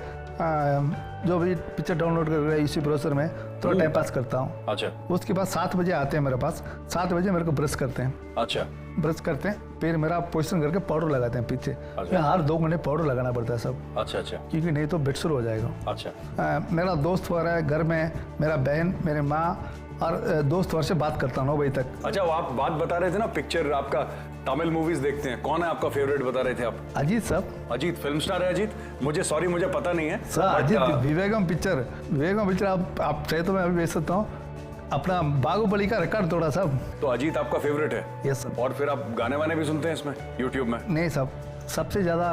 जो भी पिक्चर डाउनलोड कर रहे हैं इसी ब्राउज़र में थोड़ा टाइम पास करता हूँ। अच्छा, उसके बाद 7 बजे आते हैं मेरे पास, 7 बजे मेरे को ब्रश करते हैं। अच्छा, ब्रश करते हैं, फिर मेरा पोजीशन करके पाउडर लगाते हैं पीछे। मैं हर 2 घंटे पाउडर लगाना पड़ता है सब। अच्छा, अच्छा, क्योंकि नहीं तो बेडसर हो जाएगा। अच्छा, मेरा दोस्त वगैरह है घर में, मेरा बहन, मेरे माँ और दोस्त वगैरह से बात करता हूँ 9 बजे तक। अच्छा, वो आप बात बता रहे थे ना, पिक्चर आपका तमिल मूवीज देखते हैं, कौन है आपका फेवरेट बता रहे थे आप? अजीत साहब। अजीत फिल्म स्टार है अजीत? मुझे पता नहीं है सर। अजीत विवेकम पिक्चर आप चाहे तो मैं अभी भेज सकता हूँ, अपना बाहुबली का रिकॉर्ड तोड़ा साहब। तो अजीत आपका फेवरेट है? Yes sir. और फिर आप गाने वाने भी सुनते हैं इसमें यूट्यूब में? नहीं साहब, सबसे ज़्यादा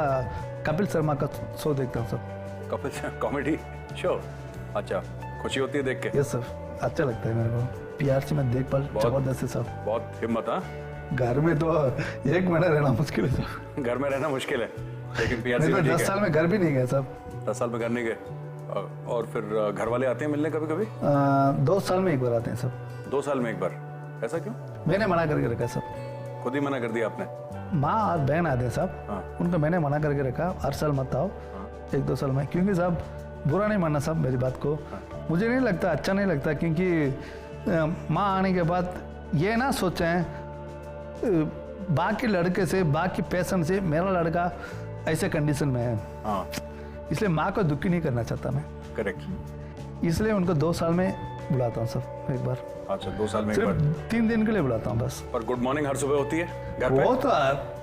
कपिल शर्मा का शो देखता हूँ सब। Kapil comedy show? अच्छा, खुशी होती है देख के? यस सर, अच्छा लगता है मेरे को। PRC में देख पाल जबरदस्त है सब। बहुत हिम्मत। हाँ, घर में तो 1 महीना रहना मुश्किल है सर। घर में रहना मुश्किल है, लेकिन PRC नहीं तो में 10 साल में घर भी नहीं गए सब। 10 साल में घर नहीं गए। और फिर घर वाले आते हैं मिलने कभी कभी? 2 साल में 1 बार आते हैं सब। 2 साल में 1 बार? ऐसा क्यों? मैंने मना करके रखा सब। खुद ही मना कर दिया आपने? माँ और बहन आते हैं सब, उनको मैंने मना करके रखा, हर साल मत आओ 1-2 साल में, क्योंकि साहब बुरा नहीं मानना साहब मेरी बात को। मुझे नहीं लगता, अच्छा नहीं लगता, क्योंकि माँ आने के बाद ये ना सोचें बाकी लड़के से, बाकी पेशेंट से मेरा लड़का ऐसे कंडीशन में है। हाँ, इसलिए माँ को दुखी नहीं करना चाहता मैं। करेक्ट। इसलिए उनको 2 साल में बुलाता हूँ सब एक बार, अच्छा 2 साल में एक सिर्फ बार। 3 दिन के लिए बुलाता हूँ बस। और गुड मॉर्निंग हर सुबह होती है घर पे? वो तो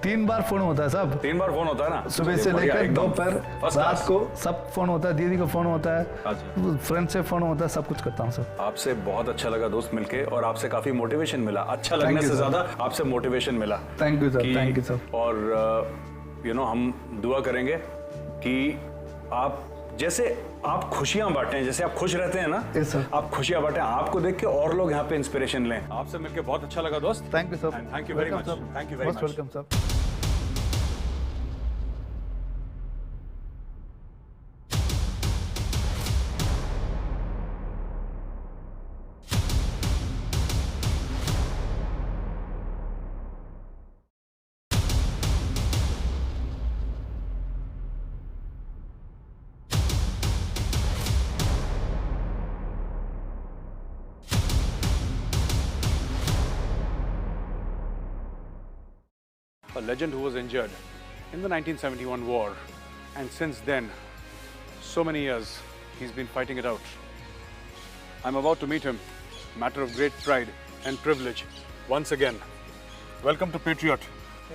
3 बार फोन होता है सब, 3 बार फोन होता है ना, सुबह से बढ़िया, लेकर एकदम दोपहर first रात class। को सब फोन होता है, दीदी को फोन होता है, अच्छा। फ्रेंड से फोन होता है, सब कुछ करता हूँ सब। आपसे बहुत अच्छा लगा दोस्त मिलके, और आपसे काफी मोटिवेशन मिला। अच्छा लगने you, से sir। ज्यादा आपसे मोटिवेशन मिला। थैंक यू सर, कि- थैंक यू सर। और यू नो हम दुआ करेंगे कि आप जैसे आप खुशियां बांटें, जैसे आप खुश रहते हैं ना, Yes, sir। आप खुशियां बांटें, आपको देख के और लोग यहाँ पे इंस्पिरेशन लें। आपसे मिलके बहुत अच्छा लगा दोस्त। Thank you sir, thank you very much, thank you very most much. Welcome sir. A legend who was injured in the 1971 war, and since then, so many years, he's been fighting it out. I'm about to meet him, matter of great pride and privilege, once again. Welcome to Patriot.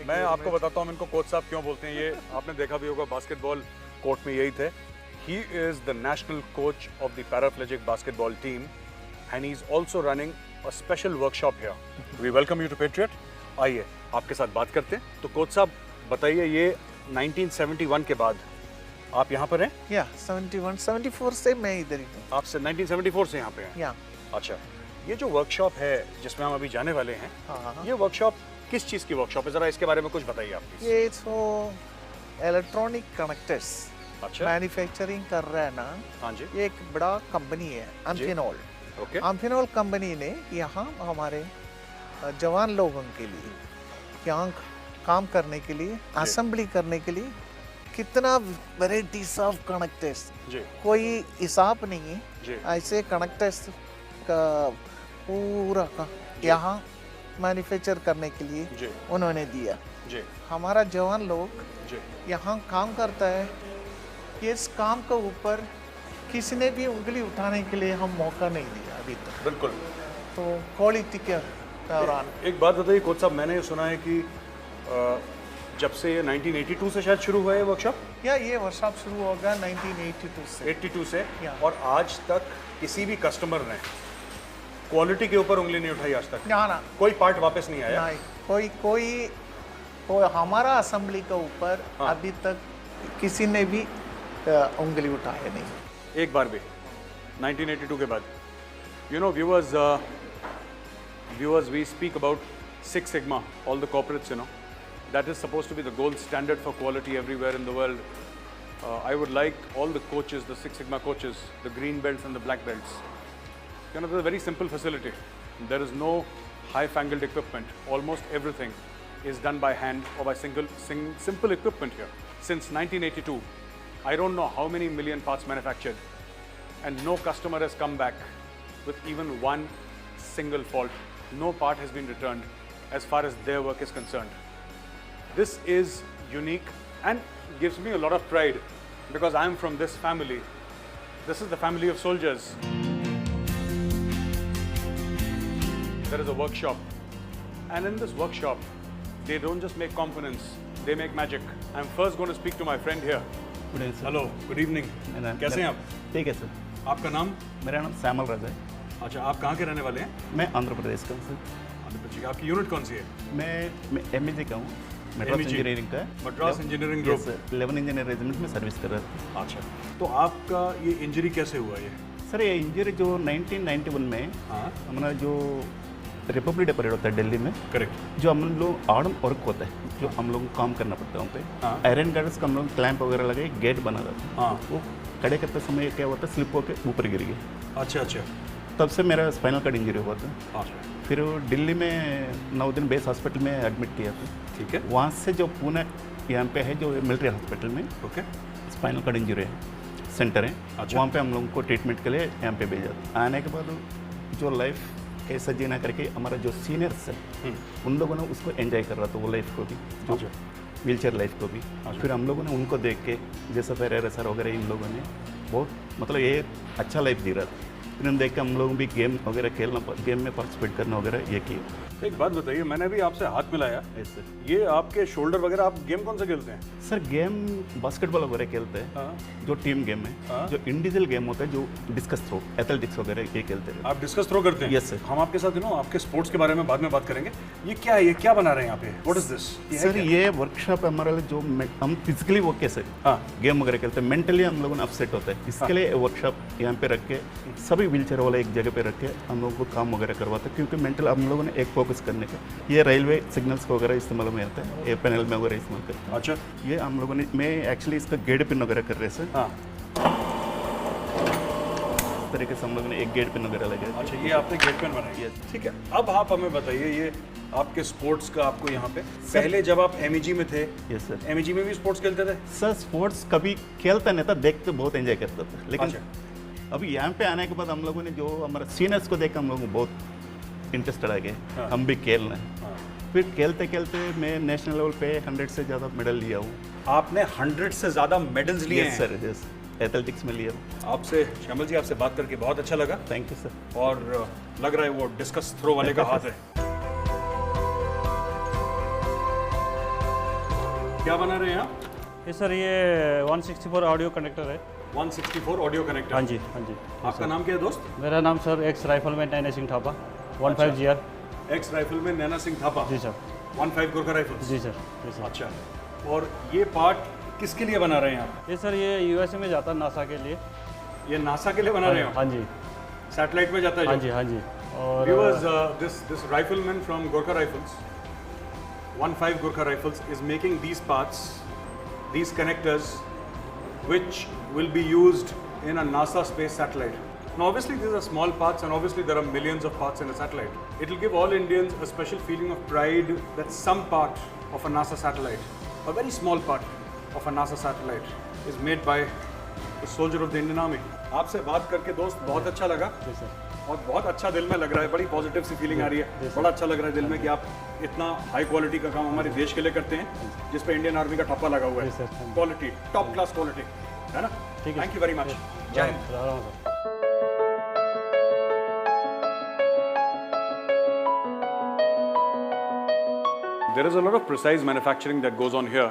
मैं आपको बताता हूँ इनको कोच साहब क्यों बोलते हैं। ये आपने देखा भी होगा, बास्केटबॉल कोर्ट में यही थे। He is the national coach of the paraplegic basketball team, and he's also running a special workshop here. We welcome you to Patriot. आइए आपके साथ बात करते हैं। तो कोच साहब बताइए, ये 1971 के बाद आप यहाँ पर हैं? या 71 74 से मैं इधर ही हूँ। आप 1974 से यहाँ पे हैं? या अच्छा, ये जो वर्कशॉप है जिसमें हम अभी जाने वाले हैं, ये वर्कशॉप किस चीज़ की वर्कशॉप है? जरा इसके बारे में कुछ बताइए आप प्लीज। ये तो इलेक्ट्रॉनिक कनेक्टर्स अच्छा, मैन्युफैक्चरिंग कर रहा है ना। हाँ जी। ये एक बड़ा कंपनी है अम्फिनोल। ओके। अम्फिनोल कंपनी ने यहाँ हमारे जवान लोगों के लिए यहाँ काम करने के लिए, असेंबली करने के लिए कितना वेराइटीज ऑफ कनेक्टर्स, कोई हिसाब नहीं है। ऐसे कनेक्टर्स का पूरा का यहाँ मैन्युफैक्चर करने के लिए उन्होंने दिया। हमारा जवान लोग यहाँ काम करता है, इस काम के ऊपर किसी ने भी उंगली उठाने के लिए हम मौका नहीं दिया अभी तक। बिल्कुल। तो क्वालिटी के दौरान एक बात बताइए कोच साहब, मैंने सुना है कि जब से ये 1982 से शायद शुरू हुआ है वर्कशॉप? या ये वर्कशॉप शुरू होगा 1982 से। 82 से, और आज तक किसी भी कस्टमर ने क्वालिटी के ऊपर उंगली नहीं उठाई आज तक? ना, कोई पार्ट वापस नहीं आया? नहीं, कोई हमारा असेंबली के ऊपर अभी तक किसी ने भी उंगली उठाया नहीं, एक बार भी 1982 के बाद। You know viewers, we speak about Six Sigma, all the corporates, you know, that is supposed to be the gold standard for quality everywhere in the world. I would like all the coaches, the Six Sigma coaches, the green belts and the black belts. You know, it's a very simple facility. There is no high-fangled equipment. Almost everything is done by hand or by simple equipment here. Since 1982, I don't know how many million parts manufactured, and no customer has come back with even one single fault. No part has been returned as far as their work is concerned. This is unique and gives me a lot of pride because I am from this family. This is the family of soldiers. There is a workshop, and in this workshop, they don't just make components, they make magic. I'm first going to speak to my friend here. Good evening sir. Hello, good evening. कैसे हैं आप? ठीक है सर। आपका नाम? मेरा नाम श्यामल राजा है। अच्छा, आप कहाँ के रहने वाले हैं? मैं आंध्र प्रदेश का हूँ सर। आंध्र प्रदेश का। आपकी यूनिट कौन सी है? मैं एमईजी का हूँ, मद्रास इंजीनियरिंग का। Madras engineering group. Sir, 11 engineer regiment में सर्विस कर रहा था। अच्छा, तो आपका ये इंजरी कैसे हुआ ये? सर ये इंजरी जो 1991 में हमारा जो रिपब्लिक डे परेड होता है दिल्ली में, करेक्ट, जो हम लोग आर्म वर्क होता है, जो हम लोग को काम करना पड़ता है वहाँ पे, आयरन गार्ड्स का हम लोग क्लैंप वगैरह लगे गेट बना रहा था। वो खड़े करते समय क्या होता है, स्लिप होकर ऊपर गिर गया। अच्छा अच्छा। तब से मेरा स्पाइनल कार्ड इंजरी हुआ था। फिर दिल्ली में 9 दिन बेस हॉस्पिटल में एडमिट किया था। ठीक है। वहाँ से जो पुणे यहाँ पे है जो मिलिट्री हॉस्पिटल में, ओके, स्पाइनल कार्ड इंजरी है सेंटर है। अच्छा। वहाँ पे हम लोगों को ट्रीटमेंट के लिए यहाँ पे भेजा। आने के बाद जो लाइफ कैसा जीना करके हमारा जो सीनियर्स है उन लोगों ने उसको एंजॉय कर रहा था, वो लाइफ को भी, जो व्हील चेयर लाइफ को भी। फिर हम लोगों ने उनको देख के, जैसा फेरेरा सर वगैरह इन लोगों ने बहुत मतलब ये अच्छा लाइफ जी रहा था। इन्हें देख के हम लोग भी गेम वगैरह खेलना, गेम में पार्टिसिपेट करना वगैरह ये किए। एक बात बताइए, मैंने भी आपसे हाथ मिलाया, ये आपके शोल्डर वगैरह, आप गेम कौन सा खेलते हैं? सर गेम बास्केटबॉल वगैरह खेलते हैं, जो टीम गेम है। जो इंडिविजुअल गेम होता है, जो डिस्कस थ्रो, एथलेटिक्स वगैरह ये खेलते हैं। आप डिस्कस थ्रो करते हैं? Yes sir. हम आपके साथ आपके स्पोर्ट्स के बारे में बाद में बात करेंगे। ये क्या है, ये क्या बना रहे हैं यहाँ पे? What is this? सर ये वर्कशॉप है हमारा, जो हम फिजिकली वो कैसे गेम वगैरह खेलते हैं, मेंटली हम लोगों ने अपसेट होता है, इसके लिए वर्कशॉप यहाँ पे रख के सभी व्हीलचेयर वाले एक जगह पे रख के हम लोगों को काम वगैरह करवाते हैं, क्योंकि मेंटल हम लोगों ने एक फोकस करने का। ये रेलवे सिग्नल्स वगैरह इस्तेमाल में आता है, ये पैनल में वगैरह इस्तेमाल करते हैं। अच्छा, ये हम लोगों ने, मैं एक्चुअली इसका गेट पिन वगैरह कर रहे हैं सर। इस तरीके से हम लोगों ने एक गेट पिन वगैरह लगे। अच्छा, ये आपने गेट पिन बनाई है, ठीक है। अब आप हमें बताइए, ये आपके स्पोर्ट्स का आपको यहाँ पे, पहले जब आप एमईजी में थे, यस सर, एमईजी में भी स्पोर्ट्स खेलते थे? सर स्पोर्ट्स कभी खेलता नहीं था, देखते बहुत एंजॉय करता था, लेकिन अभी यहाँ पे आने के बाद हम लोगों ने जो हमारे सीनियर्स को देख हम लोगों को बहुत इंटरेस्टेड आ गए, हम भी खेलना है। फिर खेलते खेलते मैं नेशनल लेवल पे 100 से ज़्यादा मेडल लिया हूँ। आपने 100 से ज़्यादा मेडल्स लिए हैं? सर, यस, एथलेटिक्स में लिया हूँ। आपसे श्यामल जी, आपसे बात करके बहुत अच्छा लगा। Thank you sir. और लग रहा है वो डिस्कस थ्रो वाले का हाथ है। क्या बना रहे हैं आप? ये सर, ये 164 ऑडियो कनेक्टर है। 164 ऑडियो कनेक्टर? हाँ जी, हाँ जी। आपका नाम क्या है दोस्त? मेरा नाम sir ex rifleman Naina Singh Thapa, 15 GR। Ex rifleman Naina Singh Thapa? जी सर। 15 गोरखा राइफल्स? जी सर, जी सर। अच्छा, और ये पार्ट किसके लिए बना रहे हैं आप? ये सर, ये यूएसए में जाता है, नासा के लिए। ये नासा के लिए बना रहे हो? हाँ जी। सैटेलाइट में जाता है? हाँ जी, हाँ जी। और this rifleman from Gorkha Rifles, 15 Gorkha Rifles, is making these parts, these connectors, which will be used in a NASA space satellite. Now obviously these are small parts, and obviously there are millions of parts in a satellite. It will give all Indians a special feeling of pride that some part of a NASA satellite, a very small part of a NASA satellite, is made by a soldier of the Indian Army. आपसे बात करके दोस्त बहुत अच्छा लगा, और बहुत अच्छा दिल में लग रहा है, बड़ी पॉजिटिव सी फीलिंग आ रही है। बड़ा अच्छा लग रहा है दिल में कि आप इतना हाई क्वालिटी का काम हमारे देश के लिए करते हैं, जिस पे इंडियन आर्मी का ठप्पा लगा हुआ है। क्वालिटी, टॉप क्लास क्वालिटी, है ना? Thank you very much. जय Hind. There is a lot of precise manufacturing that goes on here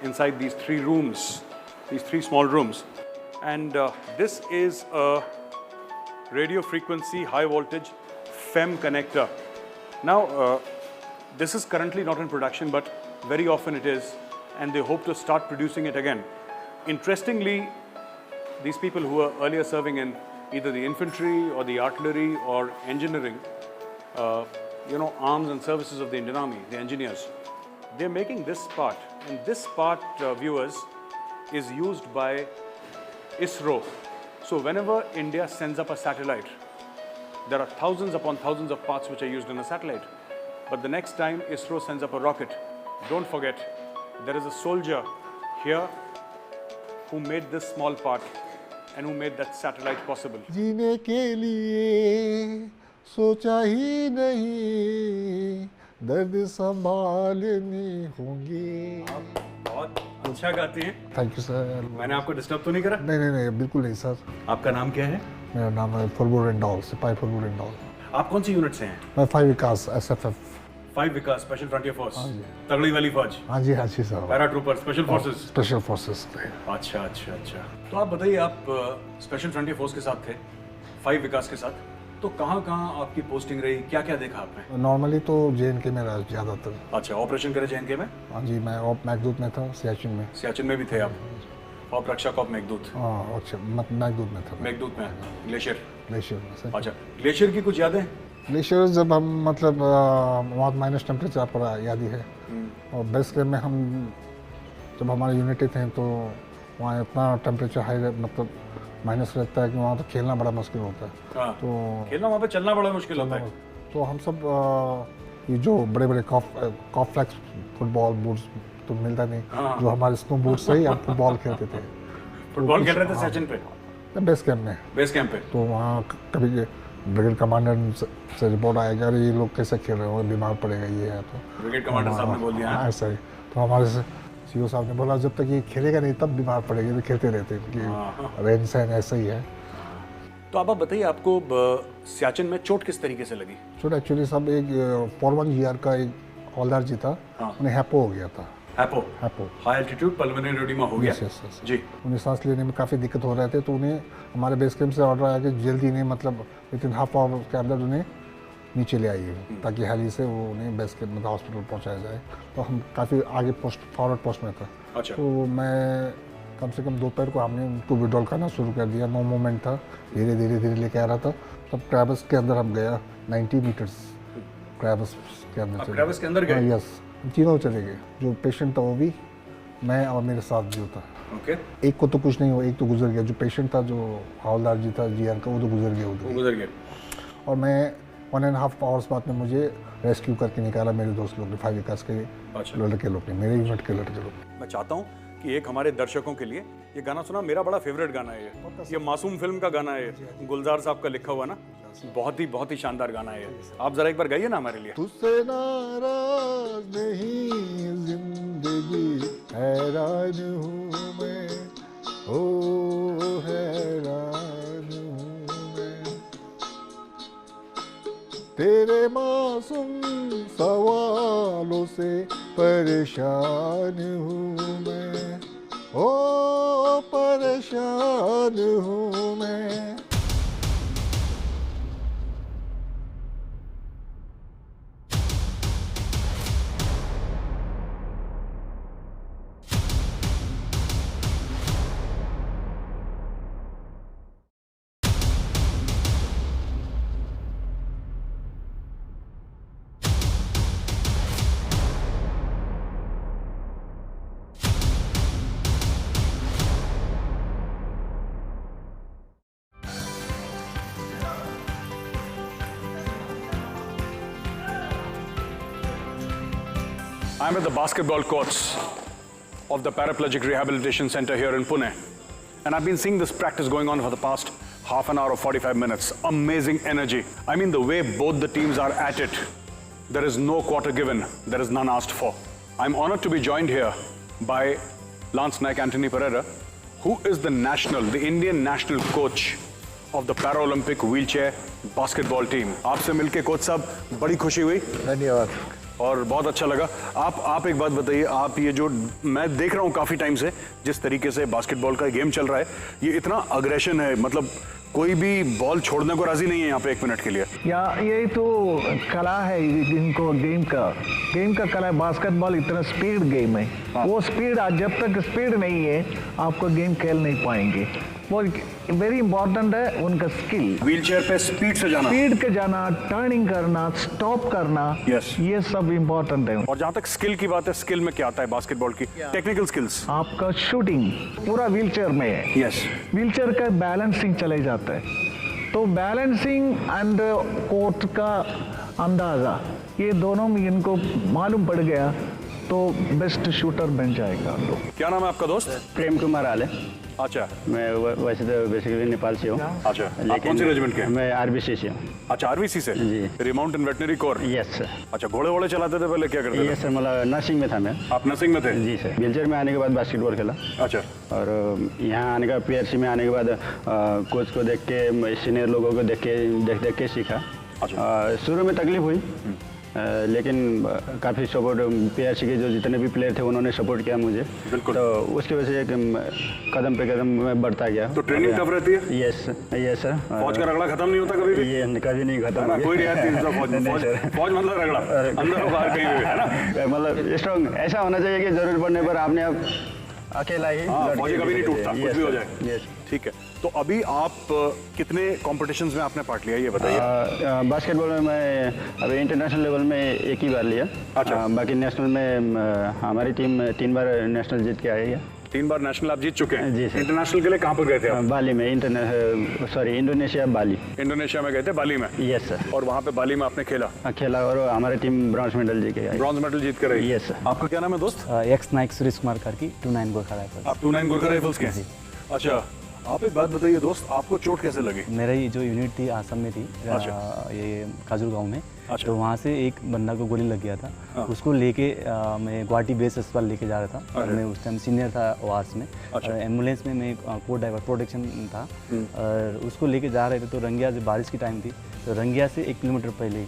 inside these 3 rooms, these 3 small rooms. And this is a radio frequency high voltage FEM connector. Now, this is currently not in production, but very often it is, and they hope to start producing it again. Interestingly, these people who were earlier serving in either the infantry or the artillery or engineering, arms and services of the Indian Army, the engineers, they're making this part, and this part, viewers, is used by ISRO. So whenever India sends up a satellite, there are thousands upon thousands of parts which are used in a satellite. But the next time ISRO sends up a rocket, don't forget, there is a soldier here who made this small part and who made that satellite possible. जीने के लिए सोचा ही नहीं, दर्द संभालने होंगे। आप बहुत अच्छा गाते हैं। Thank you sir. मैंने आपको डिस्टर्ब तो नहीं करा? नहीं, बिल्कुल नहीं सर। आपका नाम क्या है? मेरा नाम है फुलबुल रेंडॉल, सिपाही फुलबुल रेंडॉल। आप कौन सी यूनिट से हैं? मैं 5 Vikas SFF। 5 Vikas special frontier force, तगड़ी वाली फौज। हाँ जी सर। Paratrooper, special forces. Special forces. अच्छा। तो आप बताइए, आप स्पेशल फ्रंटियर फोर्स के साथ थे, 5 विकास के साथ, तो कहाँ आपकी पोस्टिंग रही, क्या देखा आपने? नॉर्मली तो JNK में रहा ज़्यादातर। अच्छा, ऑपरेशन करे JNK में? हाँ जी, मैं मैघदूत में था, सियाचिन में। सियाचिन में भी थे आप? ऑप रक्षक ऑप मेघदूत? हाँ, अच्छा, मैघदूत में था। मेघदूत में? ग्लेशियर में। अच्छा, ग्लेशियर की कुछ यादें? ग्लेशियर जब हम बहुत माइनस टेम्परेचर पर याद ही है, और बेस कैम्प में हम जब हमारे यूनिटें थे तो वहाँ इतना टेम्परेचर हाई, मतलब माइनस रहता है कि वहाँ तो खेलना बड़ा मुश्किल होता है। तो खेलना, वहाँ पे चलना बड़ा मुश्किल होता है। तो हम सब ये जो बड़े कॉफ्लेक्स फुटबॉल बूट्स तो मिलता नहीं, जो हमारे स्नो बूट से ही हम फुटबॉल खेलते थे। फुटबॉल खेल रहे थे सचिन पे? बेस कैम्प में। बेस कैम्प पे तो वहाँ कभी ब्रिगेड कमांडर से रिपोर्ट आएगा, अरे ये लोग कैसे खेल रहे हो, बीमार पड़ेगा ये है। तो ब्रिगेड कमांडर साहब ने बोल दिया? हाँ, ऐसा ही। तो हमारे से CO साहब ने बोला, जब तक ये खेलेगा नहीं तब बीमार पड़ेगा, तो खेलते रहते कि रहन सहन ऐसा ही है। तो आप बताइए, आपको सियाचिन में चोट किस तरीके से लगी? चोट एक्चुअली सब एक 41 ईयर का एक हवलदार जी था, उन्हें हैपो हो गया था। हैपो हैपो हाई एल्टीट्यूड पल्मोनरी एडिमा हो गया। यस जी। उन्हें सांस लेने में काफ़ी दिक्कत हो रहे थे, तो उन्हें हमारे बेस कैंप से ऑर्डर आया कि जल्दी इन्हें मतलब विदिन हाफ आवर के अंदर उन्हें नीचे ले आइए, ताकि हेली से वो उन्हें बेस कैंप मतलब हॉस्पिटल पहुंचाया जाए। तो हम काफ़ी आगे फॉरवर्ड पोस्ट में था। अच्छा। तो मैं कम से कम दोपहर को हमने उनको विड्रॉल करना शुरू कर दिया। नो मूवमेंट था, धीरे धीरे लेके आ रहा था। तब क्रैबस के अंदर हम गया 90 मीटर्स क्रैबस के अंदर। क्रैबस के अंदर गए? यस, तीनों चले गए। जो पेशेंट था वो भी, मैं और मेरे साथ जो था। ओके। एक को तो कुछ नहीं हुआ, एक तो गुजर गया। जो पेशेंट था, जो हवलदार जी था जीआर का, वो तो गुजर गया। वो गुजर गया। और मैं 1.5 आवर्स बाद में मुझे रेस्क्यू करके निकाला मेरे दोस्त लोग ने, 5 विकास के लड़के लोग ने, मेरे यूनिट के लड़के लोग। मैं चाहता हूँ कि एक हमारे दर्शकों के लिए ये गाना सुना। मेरा बड़ा फेवरेट गाना है ये मासूम फिल्म का गाना है, गुलजार साहब का लिखा हुआ ना। बहुत ही शानदार गाना है। आप जरा एक बार गाइए ना हमारे लिए। तुझसे नाराज नहीं जिंदगी, हैरान हूँ मैं, ओ हैरान हूँ मैं, तेरे मासूम सवालों से परेशान हूँ मैं, ओ परेशान हूँ मैं। I'm at the basketball courts of the Paraplegic Rehabilitation Center here in Pune. And I've been seeing this practice going on for the past half an hour or 45 minutes. Amazing energy. I mean, the way both the teams are at it. There is no quarter given. There is none asked for. I'm honored to be joined here by Lance Naik Anthony Pereira, who is the Indian national coach of the Paralympic wheelchair basketball team. आपसे मिलके कोच साहब बड़ी खुशी हुई। धन्यवाद। और बहुत अच्छा लगा। आप एक बात बताइए, आप ये जो मैं देख रहा हूँ काफ़ी टाइम से जिस तरीके से बास्केटबॉल का गेम चल रहा है, ये इतना अग्रेशन है, मतलब कोई भी बॉल छोड़ने को राजी नहीं है यहाँ पे 1 मिनट के लिए। या ये तो कला है इनको, गेम का कला है। बास्केटबॉल इतना स्पीड गेम है। वो स्पीड, जब तक स्पीड नहीं है आपको गेम खेल नहीं पाएंगे। वो वेरी इंपॉर्टेंट है उनका स्किल। व्हीलचेयर पे स्पीड से जाना, टर्निंग करना, स्टॉप करना, ये सब इंपॉर्टेंट है। और जहाँ तक स्किल की बात है, स्किल में क्या आता है बास्केटबॉल की? Technical skills. आपका शूटिंग पूरा व्हीलचेयर में है। यस। व्हीलचेयर का बैलेंसिंग चले जाता है, तो बैलेंसिंग एंड कोर्ट का अंदाजा, ये दोनों में इनको मालूम पड़ गया तो बेस्ट शूटर बन जाएगा लोग। क्या नाम है आपका दोस्त? प्रेम कुमार आले। अच्छा। मैं वैसे तो बेसिकली नेपाल से हूँ। अच्छा। आप कौन से रेजिमेंट के? मैं आरबीसी से हूँ। अच्छा, आरबीसी से? जी। रिमाउंटेन वेटनरी कोर? Yes sir. अच्छा, घोड़े चलाते थे पहले, क्या करते थे? यस सर, मतलब नर्सिंग में था मैं। आप नर्सिंग में थे? जी सर। व्हीलचेयर में आने के बाद बास्केटबॉल खेला। अच्छा। और यहाँ आने का पीआरसी में आने के बाद कोच को देख के, सीनियर लोगों को देख के सीखा। शुरू में तकलीफ हुई, लेकिन काफ़ी सपोर्ट पीआरसी के जो जितने भी प्लेयर थे उन्होंने सपोर्ट किया मुझे। बिल्कुल। तो उसकी वजह से कदम पे कदम मैं बढ़ता गया। तो ट्रेनिंग टफ रहती है? Yes sir. फौज का रगड़ा खत्म नहीं होता कभी भी? ये कभी नहीं खत्म। कोई रियायत नहीं। फौज मतलब रगड़ा, अंदर और बाहर कहीं भी है ना? मतलब स्ट्रॉन्ग ऐसा होना चाहिए कि जरूरत पड़ने पर आपने अब अकेला ही। फौजी कभी नहीं टूटता, कुछ भी हो जाए। ठीक है। तो अभी आप कितने कॉम्पिटिशंस में आपने पार्ट लिया, ये बताइए। बास्केटबॉल में मैं अभी इंटरनेशनल लेवल में एक ही बार लिया। अच्छा। बाकी नेशनल में हमारी टीम 3 बार नेशनल जीत के आई है। 3 बार नेशनल आप जीत चुके हैं? जी सर। इंटरनेशनल के लिए कहाँ पर गए थे आप? बाली में। इंडोनेशिया बाली। इंडोनेशिया में गए थे, बाली में? Yes sir. और वहाँ पे बाली में आपने खेला? और हमारी टीम ब्रॉन्ज मेडल जीत के आई। ब्रॉन्ज मेडल जीत कर रही? Yes sir. आपका क्या नाम है दोस्त? X Naik Suresh Kumar Karki, 29 Gorkha rifle. आप 29 गोरखा राइफल्स के? अच्छा। आप एक बात बताइए दोस्त, आपको चोट कैसे लगी? मेरा ये जो यूनिट थी आसम में थी, ये काजूर गांव में। तो वहाँ से एक बंदा को गोली लग गया था। उसको लेके मैं गुवाहाटी बेस अस्पताल लेके जा रहा था और मैं उस टाइम सीनियर था वार्ड्स में। एम्बुलेंस में मैं को ड्राइवर प्रोटेक्शन था और उसको लेके जा रहे थे। तो रंगिया से बारिश की टाइम थी, तो रंगिया से 1 किलोमीटर पहले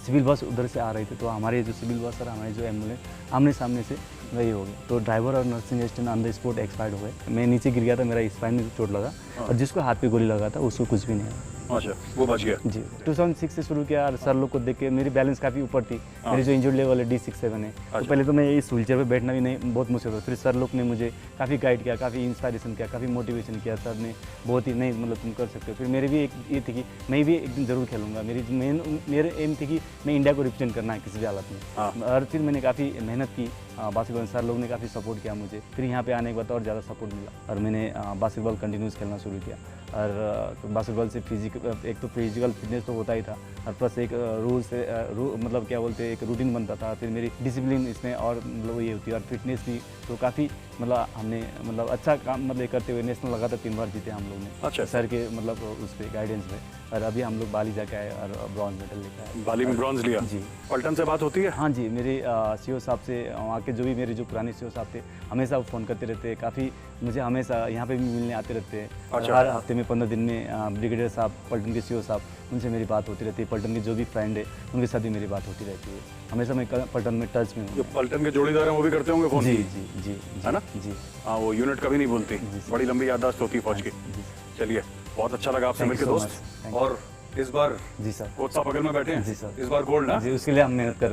सिविल बस उधर से आ रही थी। तो हमारे जो सिविल बस और हमारे जो एम्बुलेंस आमने सामने से वही हो गया। तो ड्राइवर और nursing assistant on the spot expired हो गए। मैं नीचे गिर गया था, मेरा स्पाइन में चोट लगा और जिसको हाथ पे गोली लगा था उसको कुछ भी नहीं है। अच्छा, वो बच गया। जी 2006 से शुरू किया और सर लोग को देख के मेरी बैलेंस काफ़ी ऊपर थी। मेरी जो इंजर्ड लेवल है D67 है। तो पहले तो मैं इस व्हीलचेयर पे बैठना भी नहीं, बहुत मुश्किल था। फिर सर लोग ने मुझे काफ़ी गाइड किया, काफ़ी इंस्पायरेशन किया, काफ़ी मोटिवेशन किया। सर ने बहुत ही नहीं मतलब तुम कर सकते हो। फिर मेरे भी एक ये थी कि मैं भी एक दिन ज़रूर खेलूँगा। मेरे एम थी कि मैं इंडिया को रिप्रेजेंट करना है किसी भी हालत में। और फिर मैंने काफ़ी मेहनत की। बास्केटबॉल सर लोग ने काफ़ी सपोर्ट किया मुझे। फिर यहाँ पे आने के बाद और ज़्यादा सपोर्ट मिला और मैंने बास्केटबॉल कंटिन्यूस खेलना शुरू किया। और तो बास्केटबॉल से एक तो फिजिकल फिटनेस तो होता ही था और प्लस एक रूल से मतलब क्या बोलते हैं, एक रूटीन बनता था। फिर मेरी डिसिप्लिन इसमें और मतलब ये होती है और फिटनेस भी। तो काफ़ी मतलब हमने मतलब अच्छा काम मतलब करते हुए नेशनल लगातार 3 बार जीते हम लोग ने। अच्छा। सर के मतलब उस पर गाइडेंस में। और अभी हम लोग बाली जाके आए और ब्रॉन्ज मेडल लेके आए। बाली में ब्रॉन्ज लिया जी। पलटन से बात होती है? हाँ जी, मेरे सीओ साहब से, वहाँ के जो भी मेरे जो पुराने सीओ साहब थे हमेशा वो फ़ोन करते रहते हैं। काफ़ी मुझे हमेशा यहाँ पे भी मिलने आते रहते हैं। अच्छा। हर हफ्ते में 15 दिन में ब्रिगेडियर साहब, पलटन के सीओ साहब, उनसे मेरी बात होती रहती है। पलटन के जो भी फ्रेंड है उनके साथ भी मेरी बात होती रहती है। हमेशा मैं पलटन में टच में हूँ। जो पलटन के जोड़ीदार हैं वो भी करते होंगे फ़ोन? जी जी जी, है ना? जी हाँ, वो यूनिट कभी नहीं भूलती, बड़ी लंबी याददाश्त होती है फौज की। चलिए, बहुत अच्छा लगा आपसे मिलकर दोस्त। और इस बार जी सर कोच साहब बगल में बैठे हैं। जी सर। इस बार गोल्ड ना? जी, उसके लिए हम मेहनत कर